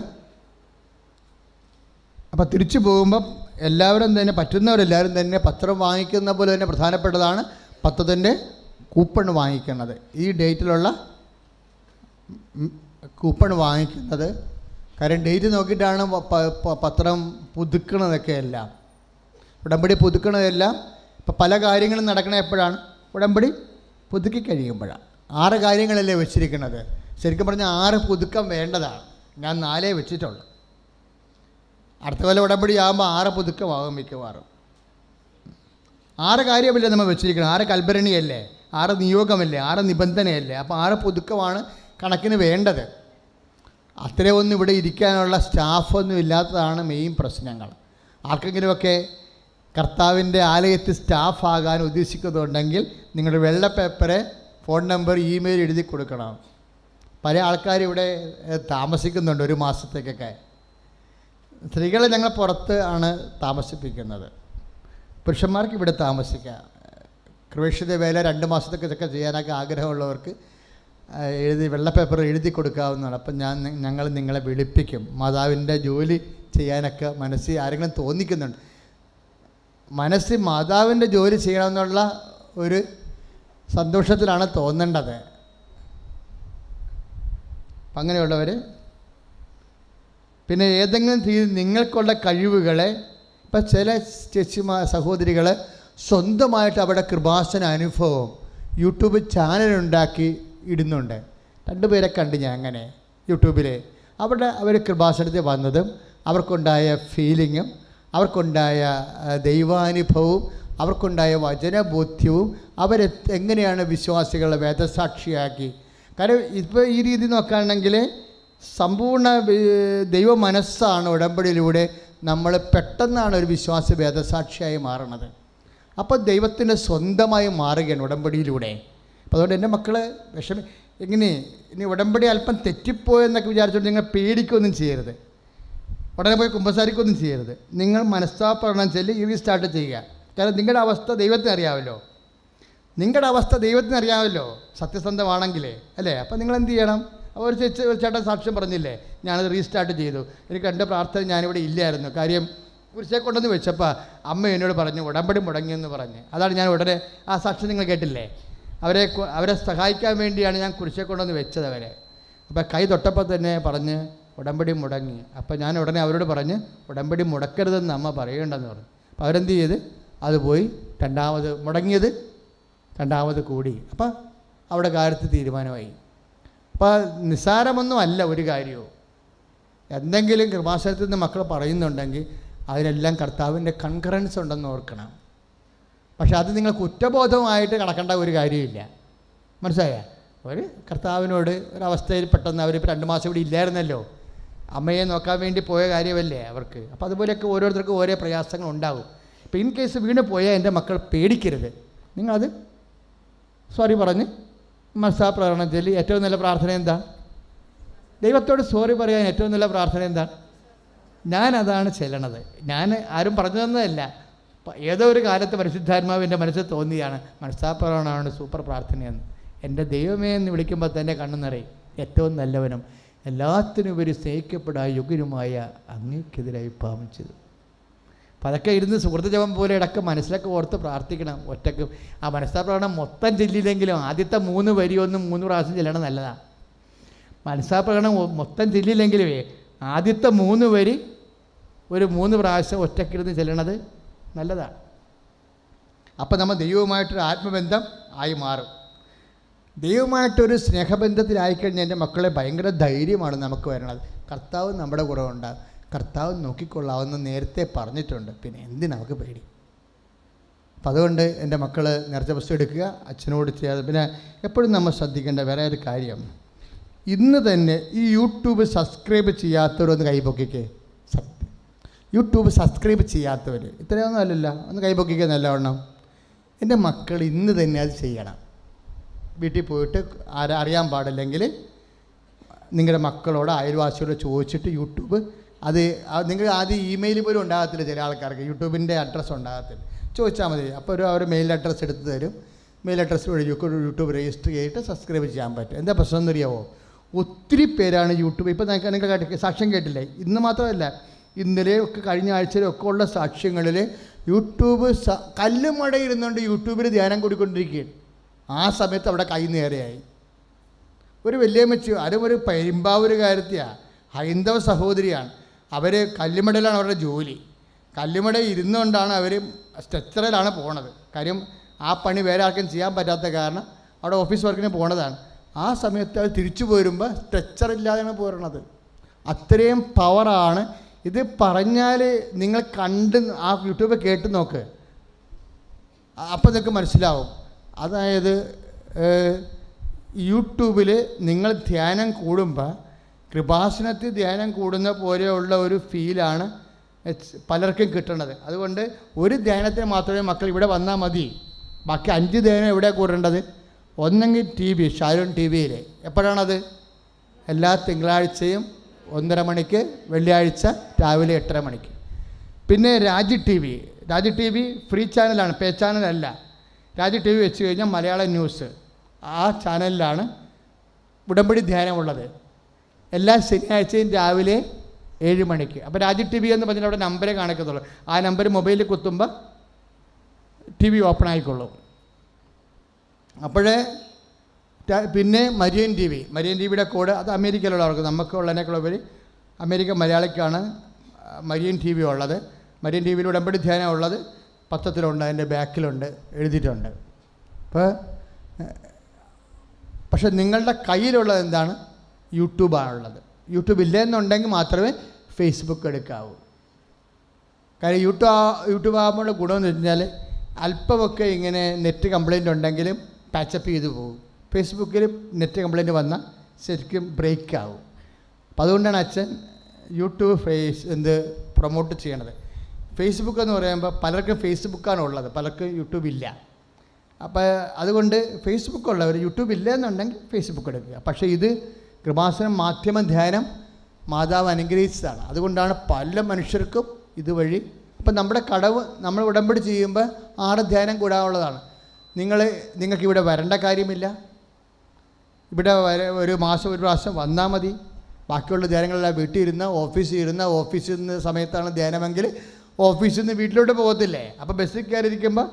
Speaker 1: അപ്പോൾ തിരിച്ചു പോകുമ്പം എല്ലാവരും തന്നെ, പറ്റുന്നവരെല്ലാവരും തന്നെ പത്രം വാങ്ങിക്കുന്ന പോലെ തന്നെ പ്രധാനപ്പെട്ടതാണ് പത്രത്തിൻ്റെ കൂപ്പൺ വാങ്ങിക്കുന്നത്. ഈ ഡേറ്റിലുള്ള കൂപ്പൺ വാങ്ങിക്കുന്നത്. കാര്യം ഡേറ്റ് നോക്കിയിട്ടാണ് പത്രം പുതുക്കണതൊക്കെ എല്ലാം. ഉടമ്പടി പുതുക്കണതെല്ലാം ഇപ്പം പല കാര്യങ്ങളും നടക്കണ എപ്പോഴാണ്? ഉടമ്പടി പുതുക്കി കഴിയുമ്പോഴാണ്. 6 കാര്യങ്ങളല്ലേ വെച്ചിരിക്കുന്നത്. ശരിക്കും പറഞ്ഞാൽ 6 പുതുക്കം വേണ്ടതാണ്. ഞാൻ 4 വെച്ചിട്ടുള്ളൂ. അടുത്ത കൊല്ലം ഉടമ്പടി ആകുമ്പോൾ 6 പുതുക്കമാകും മിക്കവാറും. 6 കാര്യമല്ലേ നമ്മൾ വെച്ചിരിക്കണം. 6 കൽഭരണിയല്ലേ, 6 നിയോഗമല്ലേ, 6 നിബന്ധനയല്ലേ. അപ്പോൾ 6 പുതുക്കമാണ് കണക്കിന് വേണ്ടത്. അത്രയൊന്നും ഇവിടെ ഇരിക്കാനുള്ള സ്റ്റാഫൊന്നും ഇല്ലാത്തതാണ് മെയിൻ പ്രശ്നങ്ങൾ. ആർക്കെങ്കിലുമൊക്കെ കർത്താവിൻ്റെ ആലയത്തിൽ സ്റ്റാഫാകാൻ ഉദ്ദേശിക്കുന്നുണ്ടെങ്കിൽ നിങ്ങളുടെ വെള്ള പേപ്പറ്, ഫോൺ നമ്പർ, ഇമെയിൽ എഴുതി കൊടുക്കണം. പല ആൾക്കാരിവിടെ താമസിക്കുന്നുണ്ട് 1 മാസത്തേക്കൊക്കെ. സ്ത്രീകളെ ഞങ്ങൾ പുറത്ത് ആണ് താമസിപ്പിക്കുന്നത്. പുരുഷന്മാർക്ക് ഇവിടെ താമസിക്കാം. ക്രൊയേഷ്യയുടെ വേല 2 മാസത്തേക്കൊക്കെ ചെയ്യാനൊക്കെ ആഗ്രഹമുള്ളവർക്ക് വെള്ള പേപ്പർ എഴുതി കൊടുക്കാവുന്നതാണ്. അപ്പം ഞങ്ങൾ നിങ്ങളെ വിളിപ്പിക്കും. മാതാവിൻ്റെ ജോലി ചെയ്യാനൊക്കെ മനസ്സിൽ ആരെങ്കിലും തോന്നിക്കുന്നുണ്ട്, മനസ്സിൽ മാതാവിൻ്റെ ജോലി ചെയ്യണമെന്നുള്ള ഒരു സന്തോഷത്തിലാണ് തോന്നേണ്ടത്. അപ്പം അങ്ങനെയുള്ളവർ പിന്നെ ഏതെങ്കിലും രീതി നിങ്ങൾക്കുള്ള കഴിവുകളെ, ഇപ്പം ചില സഹോദരികൾ സ്വന്തമായിട്ട് അവിടെ കൃപാസന അനുഭവം യൂട്യൂബ് ചാനലുണ്ടാക്കി ഇടുന്നുണ്ട്. 2 പേരെ കണ്ട് ഞാൻ അങ്ങനെ യൂട്യൂബിൽ. അവർ കൃപാസനത്തിൽ വന്നതും അവർക്കുണ്ടായ ഫീലിങ്ങും അവർക്കുണ്ടായ ദൈവാനുഭവവും അവർക്കുണ്ടായ വചനബോധ്യവും എങ്ങനെയാണ് വിശ്വാസികളെ വേദസാക്ഷിയാക്കി. കാരണം ഇപ്പോൾ ഈ രീതി നോക്കുകയാണെങ്കിൽ സമ്പൂർണ്ണ ദൈവ മനസ്സാണ് ഉടമ്പടിയിലൂടെ നമ്മൾ പെട്ടെന്നാണ് ഒരു വിശ്വാസി വേദസാക്ഷിയായി മാറുന്നത്. അപ്പോൾ ദൈവത്തിൻ്റെ സ്വന്തമായി മാറുകയാണ് ഉടമ്പടിയിലൂടെ. അപ്പോൾ അതുകൊണ്ട് എൻ്റെ മക്കൾ ഇനി ഉടമ്പടി അല്പം തെറ്റിപ്പോയെന്നൊക്കെ വിചാരിച്ചുകൊണ്ട് നിങ്ങൾ പേടിക്കൊന്നും ചെയ്യരുത്. ഉടനെ പോയി കുമ്പസാരിക്കൊന്നും ചെയ്യരുത്. നിങ്ങൾ മനസ്താപരണം ചൊല്ലി റീസ്റ്റാർട്ട് ചെയ്യുക. കാരണം നിങ്ങളുടെ അവസ്ഥ ദൈവത്തിന് അറിയാമല്ലോ. നിങ്ങളുടെ അവസ്ഥ ദൈവത്തിന് അറിയാമല്ലോ, സത്യസന്ധമാണെങ്കിൽ അല്ലേ? അപ്പം നിങ്ങൾ എന്ത് ചെയ്യണം? ഒരു ചേട്ടൻ സാക്ഷ്യം പറഞ്ഞില്ലേ, ഞാനത് റീസ്റ്റാർട്ട് ചെയ്തു, എനിക്ക് എൻ്റെ പ്രാർത്ഥന ഞാനിവിടെ ഇല്ലായിരുന്നു, കാര്യം കുരിശെ കൊണ്ടുവന്ന് വെച്ചപ്പോൾ അമ്മ എന്നോട് പറഞ്ഞു ഉടമ്പടി മുടങ്ങിയെന്ന് പറഞ്ഞ്. അതാണ് ഞാൻ ഉടനെ ആ സാക്ഷ്യം നിങ്ങൾ കേട്ടില്ലേ, അവരെ സഹായിക്കാൻ വേണ്ടിയാണ് ഞാൻ കുരിശെ കൊണ്ടുവന്ന് വെച്ചത് അവരെ. അപ്പോൾ കൈ തൊട്ടപ്പോൾ തന്നെ പറഞ്ഞ് ഉടമ്പടി മുടങ്ങി. അപ്പോൾ ഞാൻ ഉടനെ അവരോട് പറഞ്ഞ് ഉടമ്പടി മുടക്കരുതെന്ന് അമ്മ പറയേണ്ടെന്ന് പറഞ്ഞു. അപ്പോൾ അവരെന്ത് ചെയ്ത് അത് പോയി രണ്ടാമത് മുടങ്ങിയത് രണ്ടാമത് കൂടി. അപ്പം അവിടെ കാര്യത്തിൽ തീരുമാനമായി. അപ്പോൾ നിസ്സാരമൊന്നും അല്ല ഒരു കാര്യവും. എന്തെങ്കിലും കൃപാസനത്തിൽ നിന്ന് മക്കൾ പറയുന്നുണ്ടെങ്കിൽ അതിനെല്ലാം കർത്താവിൻ്റെ കൺകറൻസ് ഉണ്ടെന്ന് ഓർക്കണം. പക്ഷെ അത് നിങ്ങൾ കുറ്റബോധമായിട്ട് കടക്കേണ്ട ഒരു കാര്യമില്ല. മനസ്സിലായ? ഒരു കർത്താവിനോട് ഒരവസ്ഥയിൽ പെട്ടെന്ന് അവരിപ്പോൾ 2 മാസം ഇവിടെ ഇല്ലായിരുന്നല്ലോ, അമ്മയെ നോക്കാൻ വേണ്ടി പോയ കാര്യമല്ലേ അവർക്ക്. അപ്പോൾ അതുപോലെയൊക്കെ ഓരോരുത്തർക്കും ഓരോ പ്രയാസങ്ങൾ ഉണ്ടാകും. ഇപ്പോൾ ഇൻ കേസ് വീണ് പോയാൽ എൻ്റെ മക്കൾ പേടിക്കരുത്. നിങ്ങളത് സോറി പറഞ്ഞ് മനസ്സാ പ്രകടനത്തിൽ ഏറ്റവും നല്ല പ്രാർത്ഥന എന്താ? ദൈവത്തോട് സോറി പറയാൻ ഏറ്റവും നല്ല പ്രാർത്ഥന എന്താ? ഞാനതാണ് ചെല്ലണത്. ഞാൻ ആരും പറഞ്ഞു തന്നതല്ല, ഏതോ ഒരു കാലത്ത് പരിശുദ്ധാത്മാവ് എൻ്റെ മനസ്സിൽ തോന്നിയാണ് മനസ്സാപ്രകടനമാണ് സൂപ്പർ പ്രാർത്ഥനയെന്ന്. എൻ്റെ ദൈവമേ എന്ന് വിളിക്കുമ്പോൾ തന്നെ കണ്ണു നിറയും. ഏറ്റവും നല്ലവനും എല്ലാത്തിനുപരി സ്നേഹിക്കപ്പെടാൻ യോഗ്യനുമായ അങ്ങേക്കെതിരായി പാപം ചെയ്തു. അപ്പം അതൊക്കെ ഇരുന്ന് സുഹൃത്ത് ജപം പോലെ ഇടയ്ക്ക് മനസ്സിലൊക്കെ ഓർത്ത് പ്രാർത്ഥിക്കണം. ഒറ്റയ്ക്ക് ആ മനസ്സാപ്രകടനം മൊത്തം ചെല്ലിയില്ലെങ്കിലും ആദ്യത്തെ 3 വരി 3 പ്രാവശ്യം ചെല്ലണം, നല്ലതാണ്. മനസ്സാപ്രകടനം മൊത്തം ചെല്ലിയില്ലെങ്കിലുമേ ആദ്യത്തെ 3 വരി ഒരു 3 പ്രാവശ്യം ഒറ്റയ്ക്കിരുന്ന് ചെല്ലണത് നല്ലതാണ്. അപ്പം നമ്മൾ ദൈവവുമായിട്ടൊരു ആത്മബന്ധം ആയി മാറും. ദൈവമായിട്ടൊരു സ്നേഹബന്ധത്തിലായിക്കഴിഞ്ഞാൽ എൻ്റെ മക്കളെ ഭയങ്കര ധൈര്യമാണ് നമുക്ക് വരണത്. കർത്താവ് നമ്മുടെ കൂടെ ഉണ്ടാകും, കർത്താവ് നോക്കിക്കൊള്ളാമെന്ന് നേരത്തെ പറഞ്ഞിട്ടുണ്ട്. പിന്നെ എന്തിനാ നമുക്ക് പേടി? അപ്പം അതുകൊണ്ട് എൻ്റെ മക്കൾ നേർച്ച പുസ്തകം എടുക്കുക, അച്ഛനോട് ചെയ്യാതെ. പിന്നെ എപ്പോഴും നമ്മൾ ശ്രദ്ധിക്കേണ്ട വേറെ ഒരു കാര്യം, ഇന്ന് തന്നെ ഈ യൂട്യൂബ് സബ്സ്ക്രൈബ് ചെയ്യാത്തവരൊന്ന് കൈപൊക്കിക്കേ. യൂട്യൂബ് സബ്സ്ക്രൈബ് ചെയ്യാത്തവർ ഇത്രയൊന്നും അല്ലല്ലോ, ഒന്ന് കൈപൊക്കിക്കുക നല്ലവണ്ണം. എൻ്റെ മക്കൾ ഇന്ന് തന്നെ അത് ചെയ്യണം. വീട്ടിൽ പോയിട്ട് അറിയാൻ പാടില്ലെങ്കിൽ നിങ്ങളുടെ മക്കളോട് അയൽവാസിയോട് ചോദിച്ചിട്ട് യൂട്യൂബ് അത് നിങ്ങൾ ആദ്യം ഇമെയിൽ പോലും ഉണ്ടാകത്തില്ല, ചില ആൾക്കാർക്ക് യൂട്യൂബിൻ്റെ അഡ്രസ്സ് ഉണ്ടാകത്തില്ല. ചോദിച്ചാൽ മതി, അപ്പോൾ അവർ മെയിൽ അഡ്രസ്സ് എടുത്ത് തരും. മെയിൽ അഡ്രസ്സ് വഴി യൂട്യൂബ് രജിസ്റ്റർ ചെയ്തിട്ട് സബ്സ്ക്രൈബ് ചെയ്യാൻ പറ്റും. എന്താ പ്രശ്നം എന്നറിയാമോ? ഒത്തിരി പേരാണ് യൂട്യൂബ്, ഇപ്പോൾ നിങ്ങൾ സാക്ഷ്യം കേട്ടില്ലേ, ഇന്ന് മാത്രമല്ല ഇന്നലെ ഒക്കെ കഴിഞ്ഞ ആഴ്ചയിലൊക്കെ ഉള്ള സാക്ഷ്യങ്ങളിൽ യൂട്യൂബ് കല്ലുമട ഇരുന്നുകൊണ്ട് യൂട്യൂബിൽ ധ്യാനം കൂടിക്കൊണ്ടിരിക്കുകയാണ്. ആ സമയത്ത് അവിടെ കൈ നേരെയായി. ഒരു വല്യമ്മച്ചി, അതും ഒരു പെരുമ്പാവൂരുകാരത്തിയാണ്, ഹൈന്ദവ സഹോദരിയാണ്. അവർ കല്ലുമടയിലാണ് അവരുടെ ജോലി. കല്ലുമട ഇരുന്നുകൊണ്ടാണ് അവർ സ്ട്രെച്ചറിലാണ് പോണത്. കാര്യം ആ പണി വേറെ ആർക്കും ചെയ്യാൻ പറ്റാത്ത കാരണം അവിടെ ഓഫീസ് വർക്കിന് പോണതാണ്. ആ സമയത്ത് അവർ തിരിച്ചു പോരുമ്പോൾ സ്ട്രെച്ചറില്ലാതെയാണ് പോരണത്. അത്രയും പവറാണ്. ഇത് പറഞ്ഞാൽ നിങ്ങൾ കണ്ട് ആ യൂട്യൂബ് കേട്ട് നോക്ക്, അപ്പോൾ നിങ്ങൾക്ക് മനസ്സിലാവും. അതായത് യൂട്യൂബിൽ നിങ്ങൾ ധ്യാനം കൂടുമ്പോൾ കൃപാസനത്തിൽ ധ്യാനം കൂടുന്ന പോലെയുള്ള ഒരു ഫീലാണ് പലർക്കും കിട്ടണത്. അതുകൊണ്ട് ഒരു ധ്യാനത്തിന് മാത്രമേ മക്കൾ ഇവിടെ വന്നാൽ മതി. ബാക്കി 5 ധ്യാനം എവിടെയാണ് കൂടേണ്ടത്? ഒന്നെങ്കിൽ TV, ഷാരോൺ TV-യിൽ. എപ്പോഴാണത്? എല്ലാ തിങ്കളാഴ്ചയും 1:30 മണിക്ക്, വെള്ളിയാഴ്ച രാവിലെ 8:30 മണിക്ക്. പിന്നെ രാജ് TV ഫ്രീ ചാനലാണ്, പേ ചാനലല്ല. രാജ് TV വെച്ച് കഴിഞ്ഞാൽ മലയാളം ന്യൂസ്, ആ ചാനലിലാണ് ഉടമ്പടി ധ്യാനമുള്ളത്. എല്ലാ ശനിയാഴ്ചയും രാവിലെ 7 മണിക്ക്. അപ്പോൾ രാജ് TV എന്ന് പറഞ്ഞാൽ അവിടെ നമ്പരേ കാണിക്കത്തുള്ളൂ. ആ നമ്പർ മൊബൈലിൽ കുത്തുമ്പോൾ TV ഓപ്പൺ ആയിക്കൊള്ളും. അപ്പോഴേ പിന്നെ മരിയൻ ടിവിയുടെ കോഡ് അത് അമേരിക്കയിലുള്ളവർക്ക്, നമുക്ക് ഉള്ളതിനേക്കുള്ളവർ അമേരിക്ക മലയാളിക്കാണ് മരിയൻ TV ഉള്ളത്. മരിയൻ TV-യിൽ ഉടമ്പടി ധ്യാനം ഉള്ളത് പത്രത്തിലുണ്ട്, അതിൻ്റെ ബാക്കിലുണ്ട്, എഴുതിയിട്ടുണ്ട്. പക്ഷെ നിങ്ങളുടെ കയ്യിലുള്ളത് എന്താണ്? യൂട്യൂബാണുള്ളത്. യൂട്യൂബ് ഇല്ലെന്നുണ്ടെങ്കിൽ മാത്രമേ ഫേസ്ബുക്ക് എടുക്കാവൂ. കാര്യം യൂട്യൂബ് ആകുമ്പോൾ ഗുണമെന്ന് വെച്ചാൽ അല്പമൊക്കെ ഇങ്ങനെ നെറ്റ് കംപ്ലയിൻ്റ് ഉണ്ടെങ്കിലും പാച്ചപ്പ് ചെയ്തു പോകും. ഫേസ്ബുക്കിൽ നെറ്റ് കംപ്ലയിൻറ്റ് വന്നാൽ ശരിക്കും ബ്രേക്ക് ആവും. അപ്പം അതുകൊണ്ടാണ് അച്ഛൻ യൂട്യൂബ് പ്രൊമോട്ട് ചെയ്യണത്. ഫേസ്ബുക്ക് എന്ന് പറയുമ്പോൾ പലർക്കും ഫേസ്ബുക്കാണ് ഉള്ളത്, പലർക്കും യൂട്യൂബ് ഇല്ല. അപ്പോൾ അതുകൊണ്ട് ഫേസ്ബുക്ക് ഉള്ളവർ യൂട്യൂബ് ഇല്ല എന്നുണ്ടെങ്കിൽ ഫേസ്ബുക്ക് എടുക്കുക. പക്ഷേ ഇത് കൃപാസനം മാധ്യമ ധ്യാനം മാതാവ് അനുഗ്രഹിച്ചതാണ്. അതുകൊണ്ടാണ് പല മനുഷ്യർക്കും ഇതുവഴി. ഇപ്പം നമ്മുടെ കടവ് നമ്മൾ ഉടമ്പടി ചെയ്യുമ്പോൾ 6 ധ്യാനം കൂടാനുള്ളതാണ്. നിങ്ങൾക്ക് ഇവിടെ വരേണ്ട കാര്യമില്ല. ഇവിടെ ഒരു മാസം ഒരു പ്രാവശ്യം വന്നാൽ മതി. ബാക്കിയുള്ള ധ്യാനങ്ങളെല്ലാം വീട്ടിൽ ഇരുന്ന ഓഫീസിൽ നിന്ന് സമയത്താണ് ധ്യാനമെങ്കിൽ ഓഫീസിൽ നിന്ന് വീട്ടിലോട്ട് പോകത്തില്ലേ? അപ്പോൾ ബസ്സിൽ കയറിയിരിക്കുമ്പോൾ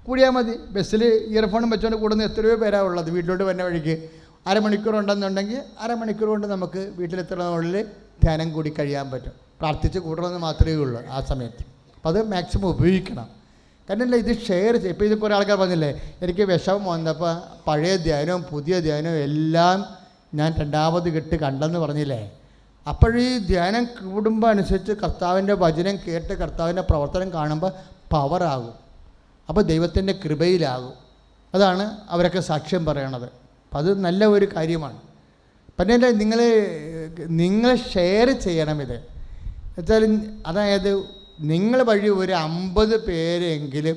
Speaker 1: കൂടിയാൽ മതി. ബസ്സിൽ ഇയർഫോണും വെച്ചുകൊണ്ട് കൂടുന്ന എത്രയോ പേരാണ് ഉള്ളത്. വീട്ടിലോട്ട് വരുന്ന വഴിക്ക് അരമണിക്കൂർ ഉണ്ടെന്നുണ്ടെങ്കിൽ അരമണിക്കൂർ കൊണ്ട് നമുക്ക് വീട്ടിലെത്തുന്നതിനുള്ളിൽ ധ്യാനം കൂടി കഴിയാൻ പറ്റും. പ്രാർത്ഥിച്ച് കൂടണമെന്ന് മാത്രമേ ഉള്ളൂ ആ സമയത്ത്. അപ്പോൾ അത് മാക്സിമം ഉപയോഗിക്കണം. കാരണം ഇത് ഷെയർ ചെയ്യും. ഇപ്പോൾ ഇത് കുറേ ആൾക്കാർ പറഞ്ഞില്ലേ, എനിക്ക് വിഷമം വന്നപ്പോൾ പഴയ ധ്യാനവും പുതിയ ധ്യാനവും എല്ലാം ഞാൻ രണ്ടാമത് കണ്ടെന്ന് പറഞ്ഞില്ലേ. അപ്പോഴീ ധ്യാനം കൂടുമ്പോൾ അനുസരിച്ച് കർത്താവിൻ്റെ വചനം കേട്ട് കർത്താവിൻ്റെ പ്രവർത്തനം കാണുമ്പോൾ പവറാകും. അപ്പോൾ ദൈവത്തിൻ്റെ കൃപയിലാകും. അതാണ് അവരൊക്കെ സാക്ഷ്യം പറയണത്. അപ്പം അത് നല്ല ഒരു കാര്യമാണ്. പിന്നെ നിങ്ങൾ ഷെയർ ചെയ്യണം ഇത്. എന്നുവെച്ചാൽ അതായത് നിങ്ങൾ വഴി ഒരു 50 പേരെങ്കിലും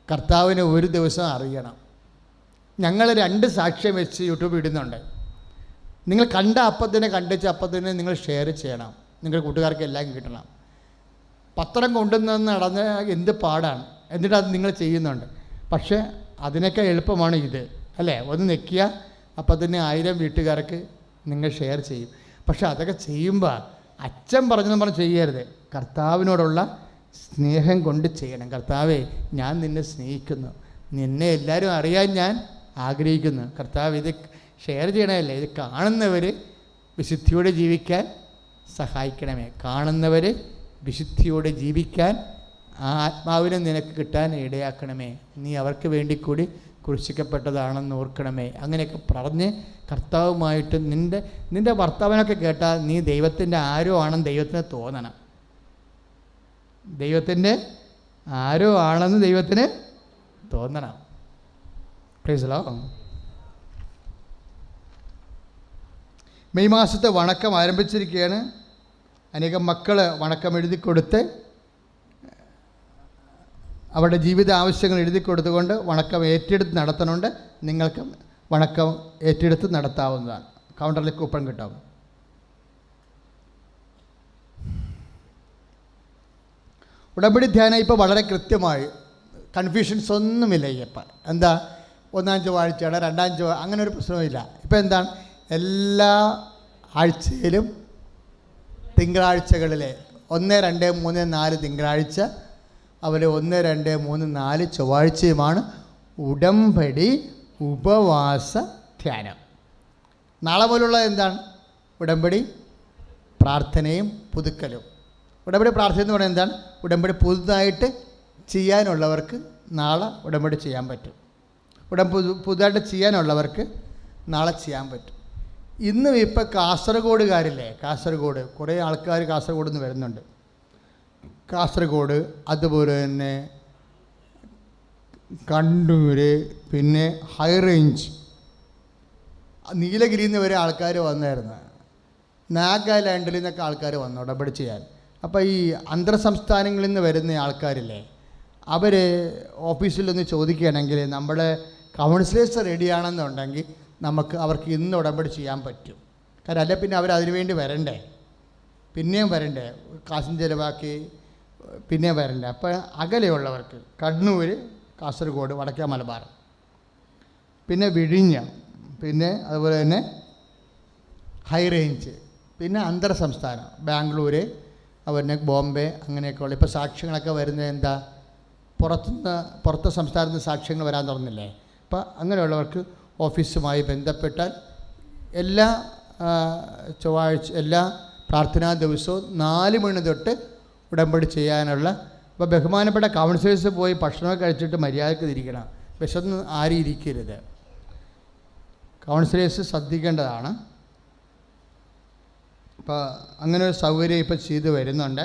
Speaker 1: കർത്താവിനെ ഒരു ദിവസം അറിയണം. ഞങ്ങൾ 2 സാക്ഷ്യം വെച്ച് യൂട്യൂബിൽ ഇടുന്നുണ്ട്. നിങ്ങൾ കണ്ട അപ്പത്തിനെ നിങ്ങൾ ഷെയർ ചെയ്യണം. നിങ്ങളുടെ കൂട്ടുകാർക്ക് എല്ലാം കിട്ടണം. പത്രം കൊണ്ടുവന്ന് നടന്ന് എന്ത് പാടാണ്. എന്നിട്ട് അത് നിങ്ങൾ ചെയ്യുന്നുണ്ട്. പക്ഷേ അതിനൊക്കെ എളുപ്പമാണ് ഇത്, അല്ലേ? ഒന്ന് നെക്കിയ അപ്പം തന്നെ 1000 വീട്ടുകാർക്ക് നിങ്ങൾ ഷെയർ ചെയ്യും. പക്ഷെ അതൊക്കെ ചെയ്യുമ്പോൾ അച്ഛൻ പറഞ്ഞെന്ന് പറഞ്ഞ് ചെയ്യരുത്. കർത്താവിനോടുള്ള സ്നേഹം കൊണ്ട് ചെയ്യണം. കർത്താവേ, ഞാൻ നിന്നെ സ്നേഹിക്കുന്നു, നിന്നെ എല്ലാവരും അറിയാൻ ഞാൻ ആഗ്രഹിക്കുന്നു. കർത്താവ്, ഇത് ഷെയർ ചെയ്യണമല്ലേ, ഇത് കാണുന്നവർ വിശുദ്ധിയോടെ ജീവിക്കാൻ സഹായിക്കണമേ. കാണുന്നവർ വിശുദ്ധിയോടെ ജീവിക്കാൻ ആ ആത്മാവിനെ നിനക്ക് കിട്ടാൻ ഇടയാക്കണമേ. നീ അവർക്ക് വേണ്ടി കൂടി ക്രൂശിക്കപ്പെട്ടതാണെന്ന് ഓർക്കണമേ. അങ്ങനെയൊക്കെ പറഞ്ഞ് കർത്താവുമായിട്ട് നിൻ്റെ ഭർത്താവിനൊക്കെ കേട്ടാൽ നീ ദൈവത്തിൻ്റെ ആരോ ആണെന്ന് ദൈവത്തിന് തോന്നണം. ദൈവത്തിൻ്റെ ആരോ ആണെന്ന് ദൈവത്തിന് തോന്നണം. Price the Lord. മെയ് മാസത്തെ വണക്കം ആരംഭിച്ചിരിക്കുകയാണ്. അനേകം മക്കൾ വണക്കം എഴുതി കൊടുത്ത് അവരുടെ ജീവിത ആവശ്യങ്ങൾ എഴുതി കൊടുത്തുകൊണ്ട് വണക്കം ഏറ്റെടുത്ത് നടത്തുന്നുണ്ട്. നിങ്ങൾക്ക് വണക്കം ഏറ്റെടുത്ത് നടത്താവുന്നതാണ്. കൗണ്ടറിൽ കൂപ്പൺ കിട്ടാം. ഉടമ്പടി ധ്യാനം ഇപ്പോൾ വളരെ കൃത്യമായി, കൺഫ്യൂഷൻസ് ഒന്നുമില്ല. ഇപ്പം എന്താ 1-ാം ചൊവ്വാഴ്ചയാണ്, 2-ാം ചൊവ്വാഴ്ച, അങ്ങനെ ഒരു പ്രശ്നവുമില്ല. ഇപ്പം എന്താണ്, എല്ലാ ആഴ്ചയിലും തിങ്കളാഴ്ചകളിലെ 1, 2, 3, 4 തിങ്കളാഴ്ച, അതുപോലെ 1, 2, 3, 4 ചൊവ്വാഴ്ചയുമാണ് ഉടമ്പടി ഉപവാസ ധ്യാനം. നാളെ പോലുള്ള എന്താണ്, ഉടമ്പടി പ്രാർത്ഥനയും പുതുക്കലും. ഉടമ്പടി പ്രാർത്ഥന എന്ന് പറയുന്നത് എന്താണ്, ഉടമ്പടി പുതുതായിട്ട് ചെയ്യാനുള്ളവർക്ക് നാളെ ഉടമ്പടി ചെയ്യാൻ പറ്റും. പുതുതായിട്ട് ചെയ്യാനുള്ളവർക്ക് നാളെ ചെയ്യാൻ പറ്റും. ഇന്നും ഇപ്പോൾ കാസർഗോഡുകാരില്ലേ, കാസർഗോഡ് കുറേ ആൾക്കാർ കാസർഗോഡ് നിന്ന് വരുന്നുണ്ട്. കാസർഗോഡ്, അതുപോലെ തന്നെ കണ്ണൂർ, പിന്നെ ഹൈ റേഞ്ച്, നീലഗിരിയിൽ നിന്ന് വരെ ആൾക്കാർ വന്നായിരുന്നു. നാഗാലാൻഡിൽ നിന്നൊക്കെ ആൾക്കാർ വന്നു ഉടമ്പടി ചെയ്യാൻ. അപ്പോൾ ഈ അന്തർ സംസ്ഥാനങ്ങളിൽ നിന്ന് വരുന്ന ആൾക്കാരില്ലേ, അവർ ഓഫീസിലൊന്ന് ചോദിക്കുകയാണെങ്കിൽ നമ്മുടെ കൗൺസിലേഴ്സ് റെഡിയാണെന്നുണ്ടെങ്കിൽ അവർക്ക് ഇന്ന് ഉടമ്പടി ചെയ്യാൻ പറ്റും. കാരണം അല്ലെ പിന്നെ അവരതിനു വേണ്ടി വരണ്ടേ, പിന്നെയും വരണ്ടേ, കാശും ചിലവാക്കി പിന്നെയും വരണ്ടേ. അപ്പോൾ അകലെയുള്ളവർക്ക് കണ്ണൂർ, കാസർഗോഡ്, വടക്കേ മലബാർ, പിന്നെ വിഴിഞ്ഞം, പിന്നെ അതുപോലെ തന്നെ ഹൈ റേഞ്ച്, പിന്നെ അന്തർ സംസ്ഥാനം ബാംഗ്ലൂർ, അതുപോലെ ബോംബെ, അങ്ങനെയൊക്കെയുള്ള ഇപ്പോൾ സാക്ഷ്യങ്ങളൊക്കെ വരുന്നത് എന്താ, പുറത്തെ സംസ്ഥാനത്ത് നിന്ന് സാക്ഷ്യങ്ങൾ വരാൻ തുടങ്ങില്ലേ. അപ്പോൾ അങ്ങനെയുള്ളവർക്ക് ഓഫീസുമായി ബന്ധപ്പെട്ടാൽ എല്ലാ ചൊവ്വാഴ്ച, എല്ലാ പ്രാർത്ഥനാ ദിവസവും 4 മണി തൊട്ട് ഉടമ്പടി ചെയ്യാനുള്ള. അപ്പോൾ ബഹുമാനപ്പെട്ട കൗൺസിലേഴ്സ് പോയി ഭക്ഷണമൊക്കെ കഴിച്ചിട്ട് മര്യാദയ്ക്ക് ഇരിക്കണം. വിശന്ന് ആരും ഇരിക്കരുത്. കൗൺസിലേഴ്സ് ശ്രദ്ധിക്കേണ്ടതാണ്. അപ്പോൾ അങ്ങനെ ഒരു സൗകര്യം ഇപ്പോൾ ചെയ്തു വരുന്നുണ്ട്.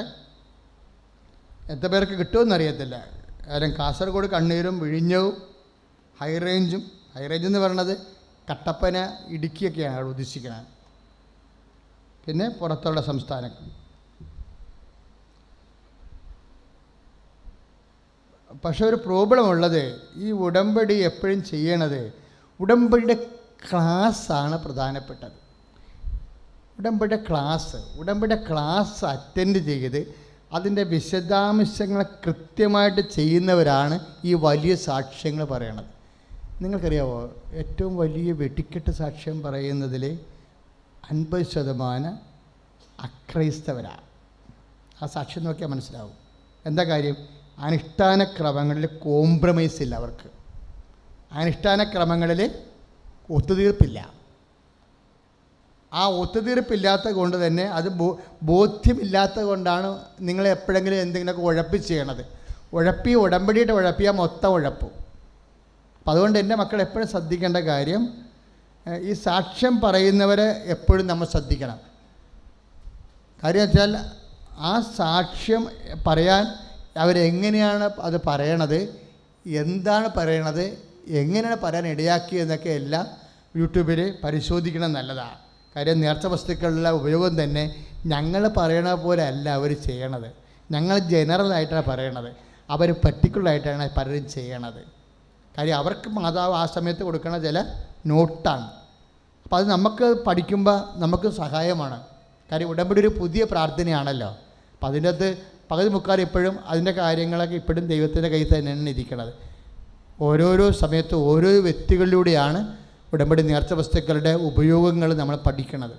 Speaker 1: എത്ര പേർക്ക് കിട്ടുമെന്നറിയത്തില്ല. കാരണം കാസർഗോഡ്, കണ്ണൂരും, വിഴിഞ്ഞവും, ഹൈ റേഞ്ച് എന്ന് പറയുന്നത് കട്ടപ്പന, ഇടുക്കിയൊക്കെയാണ് അവിടെ ഉദ്ദേശിക്കുന്നത്. പിന്നെ പുറത്തുള്ള സംസ്ഥാനങ്ങൾ. പക്ഷെ ഒരു പ്രോബ്ലം ഉള്ളത്, ഈ ഉടമ്പടി എപ്പോഴും ചെയ്യണത്, ഉടമ്പടിയുടെ ക്ലാസ്സാണ് പ്രധാനപ്പെട്ടത്. ഉടമ്പടിയുടെ ക്ലാസ് അറ്റൻഡ് ചെയ്ത് അതിൻ്റെ വിശദാംശങ്ങൾ കൃത്യമായിട്ട് ചെയ്യുന്നവരാണ് ഈ വലിയ സാക്ഷ്യങ്ങൾ പറയണത്. നിങ്ങൾക്കറിയാമോ, ഏറ്റവും വലിയ വെടിക്കെട്ട് സാക്ഷ്യം പറയുന്നതിൽ 50% അക്രൈസ്തവരാണ്. ആ സാക്ഷ്യം നോക്കിയാൽ മനസ്സിലാവും. എന്താ കാര്യം? അനുഷ്ഠാന ക്രമങ്ങളിൽ കോംപ്രമൈസ് ഇല്ല അവർക്ക്. അനുഷ്ഠാന ക്രമങ്ങളിൽ ഒത്തുതീർപ്പില്ല. ആ ഒത്തുതീർപ്പില്ലാത്ത കൊണ്ട് തന്നെ അത് ബോധ്യമില്ലാത്തത് കൊണ്ടാണ് നിങ്ങൾ എപ്പോഴെങ്കിലും എന്തെങ്കിലുമൊക്കെ ഉഴപ്പി ചെയ്യണത്. ഉടമ്പടിയിട്ട് ഉഴപ്പിയാൽ മൊത്തം ഉഴപ്പും. അപ്പം അതുകൊണ്ട് എൻ്റെ മക്കൾ എപ്പോഴും ശ്രദ്ധിക്കേണ്ട കാര്യം, ഈ സാക്ഷ്യം പറയുന്നവരെ എപ്പോഴും നമ്മൾ ശ്രദ്ധിക്കണം. കാര്യം വെച്ചാൽ ആ സാക്ഷ്യം പറയാൻ അവരെങ്ങനെയാണ് അത് പറയണത്, എന്താണ് പറയണത്, എങ്ങനെയാണ് പറയാൻ ഇടയാക്കിയതെന്നൊക്കെ എല്ലാം യൂട്യൂബിൽ പരിശോധിക്കണം നല്ലതാണ്. കാര്യം നേർച്ച വസ്തുക്കളുടെ ഉപയോഗം തന്നെ ഞങ്ങൾ പറയണ പോലെ അല്ല അവർ ചെയ്യണത്. ഞങ്ങൾ ജനറലായിട്ടാണ് പറയണത്, അവർ പർട്ടിക്കുലറായിട്ടാണ് പലരും ചെയ്യണത്. കാര്യം അവർക്ക് മാതാവ് ആ സമയത്ത് കൊടുക്കുന്ന ചില നോട്ടാണ്. അപ്പോൾ അത് നമുക്ക് പഠിക്കുമ്പോൾ നമുക്ക് സഹായമാണ്. കാര്യം ഉടമ്പടി ഒരു പുതിയ പ്രാർത്ഥനയാണല്ലോ. അപ്പം അതിൻ്റെ അകത്ത് പകുതി മുക്കാൽ ഇപ്പോഴും അതിൻ്റെ കാര്യങ്ങളൊക്കെ ഇപ്പോഴും ദൈവത്തിൻ്റെ കയ്യിൽ തന്നെയാണ് ഇരിക്കുന്നത്. ഓരോരോ സമയത്ത് ഓരോ വ്യക്തികളിലൂടെയാണ് ഉടമ്പടി നേർച്ച വസ്തുക്കളുടെ ഉപയോഗങ്ങൾ നമ്മൾ പഠിക്കുന്നത്.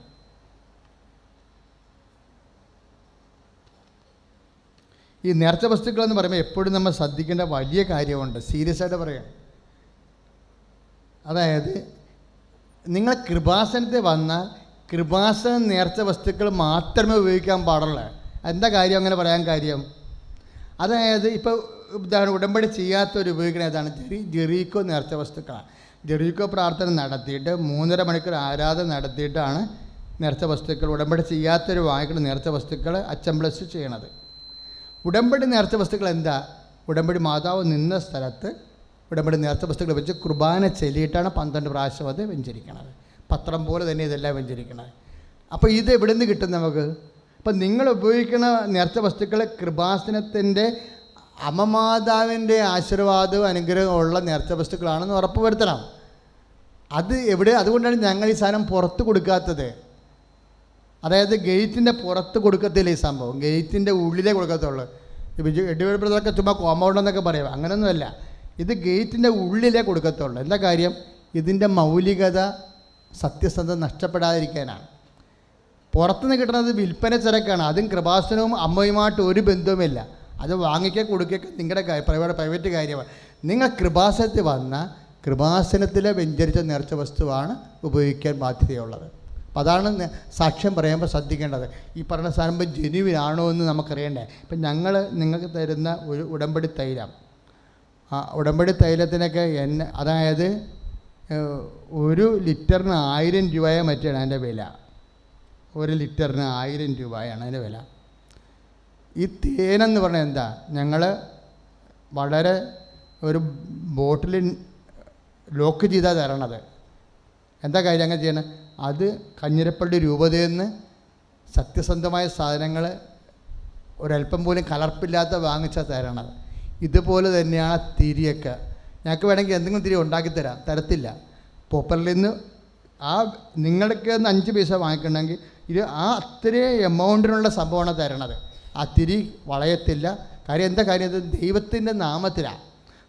Speaker 1: ഈ നേർച്ച വസ്തുക്കളെന്ന് പറയുമ്പോൾ എപ്പോഴും നമ്മൾ ശ്രദ്ധിക്കേണ്ട വലിയ കാര്യമുണ്ട്, സീരിയസ് ആയിട്ട് പറയാം. അതായത് നിങ്ങൾ കൃപാസനത്തിൽ വന്നാൽ കൃപാസന നേർച്ച വസ്തുക്കൾ മാത്രമേ ഉപയോഗിക്കാൻ പാടുള്ളൂ. എന്താ കാര്യം അങ്ങനെ പറയാൻ കാര്യം? അതായത് ഇപ്പോൾ ഉദാഹരണം ഉടമ്പടി ചെയ്യാത്തവർ ഉപയോഗിക്കുന്ന ഏതാണ്? ജെറീക്കോ നേർച്ച വസ്തുക്കളാണ്. ജെറീക്കോ പ്രാർത്ഥന നടത്തിയിട്ട് 3.5 മണിക്കൂർ ആരാധന നടത്തിയിട്ടാണ് നേർച്ച വസ്തുക്കൾ, ഉടമ്പടി ചെയ്യാത്തവർ വാങ്ങിക്കുന്ന നേർച്ച വസ്തുക്കൾ അച്ചംബ്ലസ് ചെയ്യണത്. ഉടമ്പടി നേർച്ച വസ്തുക്കൾ എന്താ? ഉടമ്പടി മാതാവ് നിന്ന സ്ഥലത്ത് ഉടമ്പടി നേർച്ച വസ്തുക്കൾ വെച്ച് കുർബാന ചെല്ലിയിട്ടാണ് 12 പ്രാവശ്യം അത് വെഞ്ചരിക്കണത്. പത്രം പോലെ തന്നെ ഇതെല്ലാം വെഞ്ചരിക്കണത്. അപ്പോൾ ഇത് എവിടെ നിന്ന് കിട്ടും നമുക്ക്? അപ്പം നിങ്ങൾ ഉപയോഗിക്കുന്ന നേർച്ച വസ്തുക്കൾ കൃപാസനത്തിൻ്റെ അമ്മമാതാവിൻ്റെ ആശീർവാദവും അനുഗ്രഹവും ഉള്ള നേർച്ച വസ്തുക്കളാണെന്ന് ഉറപ്പ് വരുത്തണം. അത് എവിടെ? അതുകൊണ്ടാണ് ഞങ്ങൾ ഈ സാധനം പുറത്ത് കൊടുക്കാത്തത്. അതായത് ഗേറ്റിൻ്റെ പുറത്ത് കൊടുക്കത്തില്ല ഈ സംഭവം, ഗേറ്റിൻ്റെ ഉള്ളിലേ കൊടുക്കത്തുള്ളൂ. എഡിവെടുപ്പതൊക്കെ ചുമ്മാ കോമ്പൗണ്ടെന്നൊക്കെ പറയാം, അങ്ങനെയൊന്നുമല്ല. ഇത് ഗേറ്റിൻ്റെ ഉള്ളിലേ കൊടുക്കത്തുള്ളൂ. എന്താ കാര്യം? ഇതിൻ്റെ മൗലികത, സത്യസന്ധത നഷ്ടപ്പെടാതിരിക്കാനാണ്. പുറത്തുനിന്ന് കിട്ടുന്നത് വിൽപ്പന ചരക്കാണ്. അതും കൃപാസനവും അമ്മയുമായിട്ട് ഒരു ബന്ധവുമില്ല. അത് വാങ്ങിക്കുക കൊടുക്കുക നിങ്ങളുടെ പ്രൈവറ്റ് കാര്യമാണ്. നിങ്ങൾ കൃപാസനത്തിൽ വന്ന കൃപാസനത്തിലെ വെഞ്ചരിച്ച നേർച്ച വസ്തുവാണ് ഉപയോഗിക്കാൻ ബാധ്യതയുള്ളത്. അപ്പം അതാണ് സാക്ഷ്യം പറയുമ്പോൾ ശ്രദ്ധിക്കേണ്ടത്. ഈ പറഞ്ഞ സാധനം ജെനുവിനാണോ എന്ന് നമുക്കറിയണ്ടേ. ഇപ്പം ഞങ്ങൾ നിങ്ങൾക്ക് തരുന്ന ഒരു ഉടമ്പടി തൈലം, ആ ഉടമ്പടി തൈലത്തിനൊക്കെ അതായത് 1 ലിറ്ററിന് 1000 രൂപയാണ് മറ്റാണ് അതിൻ്റെ വില. 1 ലിറ്ററിന് 1000 രൂപയാണ് അതിൻ്റെ വില. ഈ തേനെന്ന് പറഞ്ഞാൽ എന്താ? ഞങ്ങൾ വളരെ ഒരു ബോട്ടിൽ ലോക്ക് ചെയ്താൽ തരണത്. എന്താ കാര്യം അങ്ങനെ ചെയ്യണം? അത് കഞ്ഞിരപ്പള്ളി രൂപതയിൽ നിന്ന് സത്യസന്ധമായ സാധനങ്ങൾ ഒരല്പം പോലും കലർപ്പില്ലാത്ത വാങ്ങിച്ചാൽ തരണത്. ഇതുപോലെ തന്നെയാണ് തിരിയൊക്കെ. ഞങ്ങൾക്ക് വേണമെങ്കിൽ എന്തെങ്കിലും തിരി ഉണ്ടാക്കിത്തരാം, തരത്തില്ല. പോപ്പറിൽ നിന്ന് ആ നിങ്ങൾക്ക് 5 പൈസ വാങ്ങിക്കണമെങ്കിൽ ഇത് ആ അത്രയും എമൗണ്ടിനുള്ള സംഭവമാണ് തരണത്. ആ തിരി വളയത്തില്ല. കാര്യം എന്താ കാര്യം? ഇത് ദൈവത്തിൻ്റെ നാമത്തിലാണ്.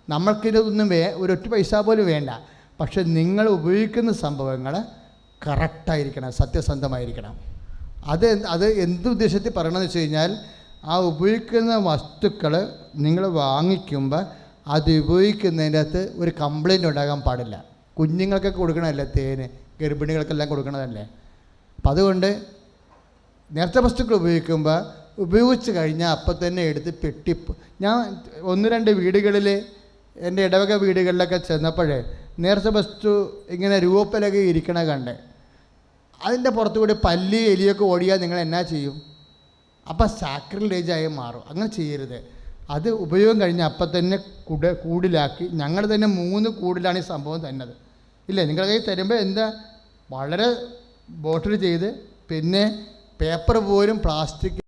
Speaker 1: നമ്മൾക്കിതൊന്നും ഒരൊറ്റ പൈസ പോലും വേണ്ട. പക്ഷെ നിങ്ങൾ ഉപയോഗിക്കുന്ന സംഭവങ്ങൾ കറക്റ്റായിരിക്കണം, സത്യസന്ധമായിരിക്കണം. അത് എന്തുദ്ദേശത്തിൽ പറയണമെന്ന് വെച്ച് കഴിഞ്ഞാൽ, ആ ഉപയോഗിക്കുന്ന വസ്തുക്കൾ നിങ്ങൾ വാങ്ങിക്കുമ്പോൾ അത് ഉപയോഗിക്കുന്നതിൻ്റെ അകത്ത് ഒരു കംപ്ലൈൻറ്റ് ഉണ്ടാകാൻ പാടില്ല. കുഞ്ഞുങ്ങൾക്കൊക്കെ കൊടുക്കണമല്ലേ തേന്, ഗർഭിണികൾക്കെല്ലാം കൊടുക്കണതല്ലേ. അപ്പം അതുകൊണ്ട് നേർച്ച വസ്തുക്കൾ ഉപയോഗിച്ച് കഴിഞ്ഞാൽ അപ്പം തന്നെ എടുത്ത് ഞാൻ 1-2 വീടുകളിൽ എൻ്റെ ഇടവക വീടുകളിലൊക്കെ ചെന്നപ്പോഴേ നേർച്ച വസ്തു ഇങ്ങനെ രൂപത്തിലൊക്കെ ഇരിക്കണ കണ്ടേ. അതിൻ്റെ പുറത്തുകൂടി പല്ലി എലിയൊക്കെ ഓടിയാൽ നിങ്ങൾ എന്നാ ചെയ്യും? അപ്പം സാക്രിലേജായി മാറും. അങ്ങനെ ചെയ്യരുത്. അത് ഉപയോഗം കഴിഞ്ഞാൽ അപ്പം തന്നെ കൂടിലാക്കി, ഞങ്ങൾ തന്നെ 3 കൂടിലാണ് ഈ സംഭവം തന്നത്. ഇല്ലേ, നിങ്ങളുടെ കയ്യിൽ തരുമ്പോൾ എന്താ വളരെ ബോട്ടിൽ ചെയ്ത്, പിന്നെ പേപ്പർ പോലും പ്ലാസ്റ്റിക്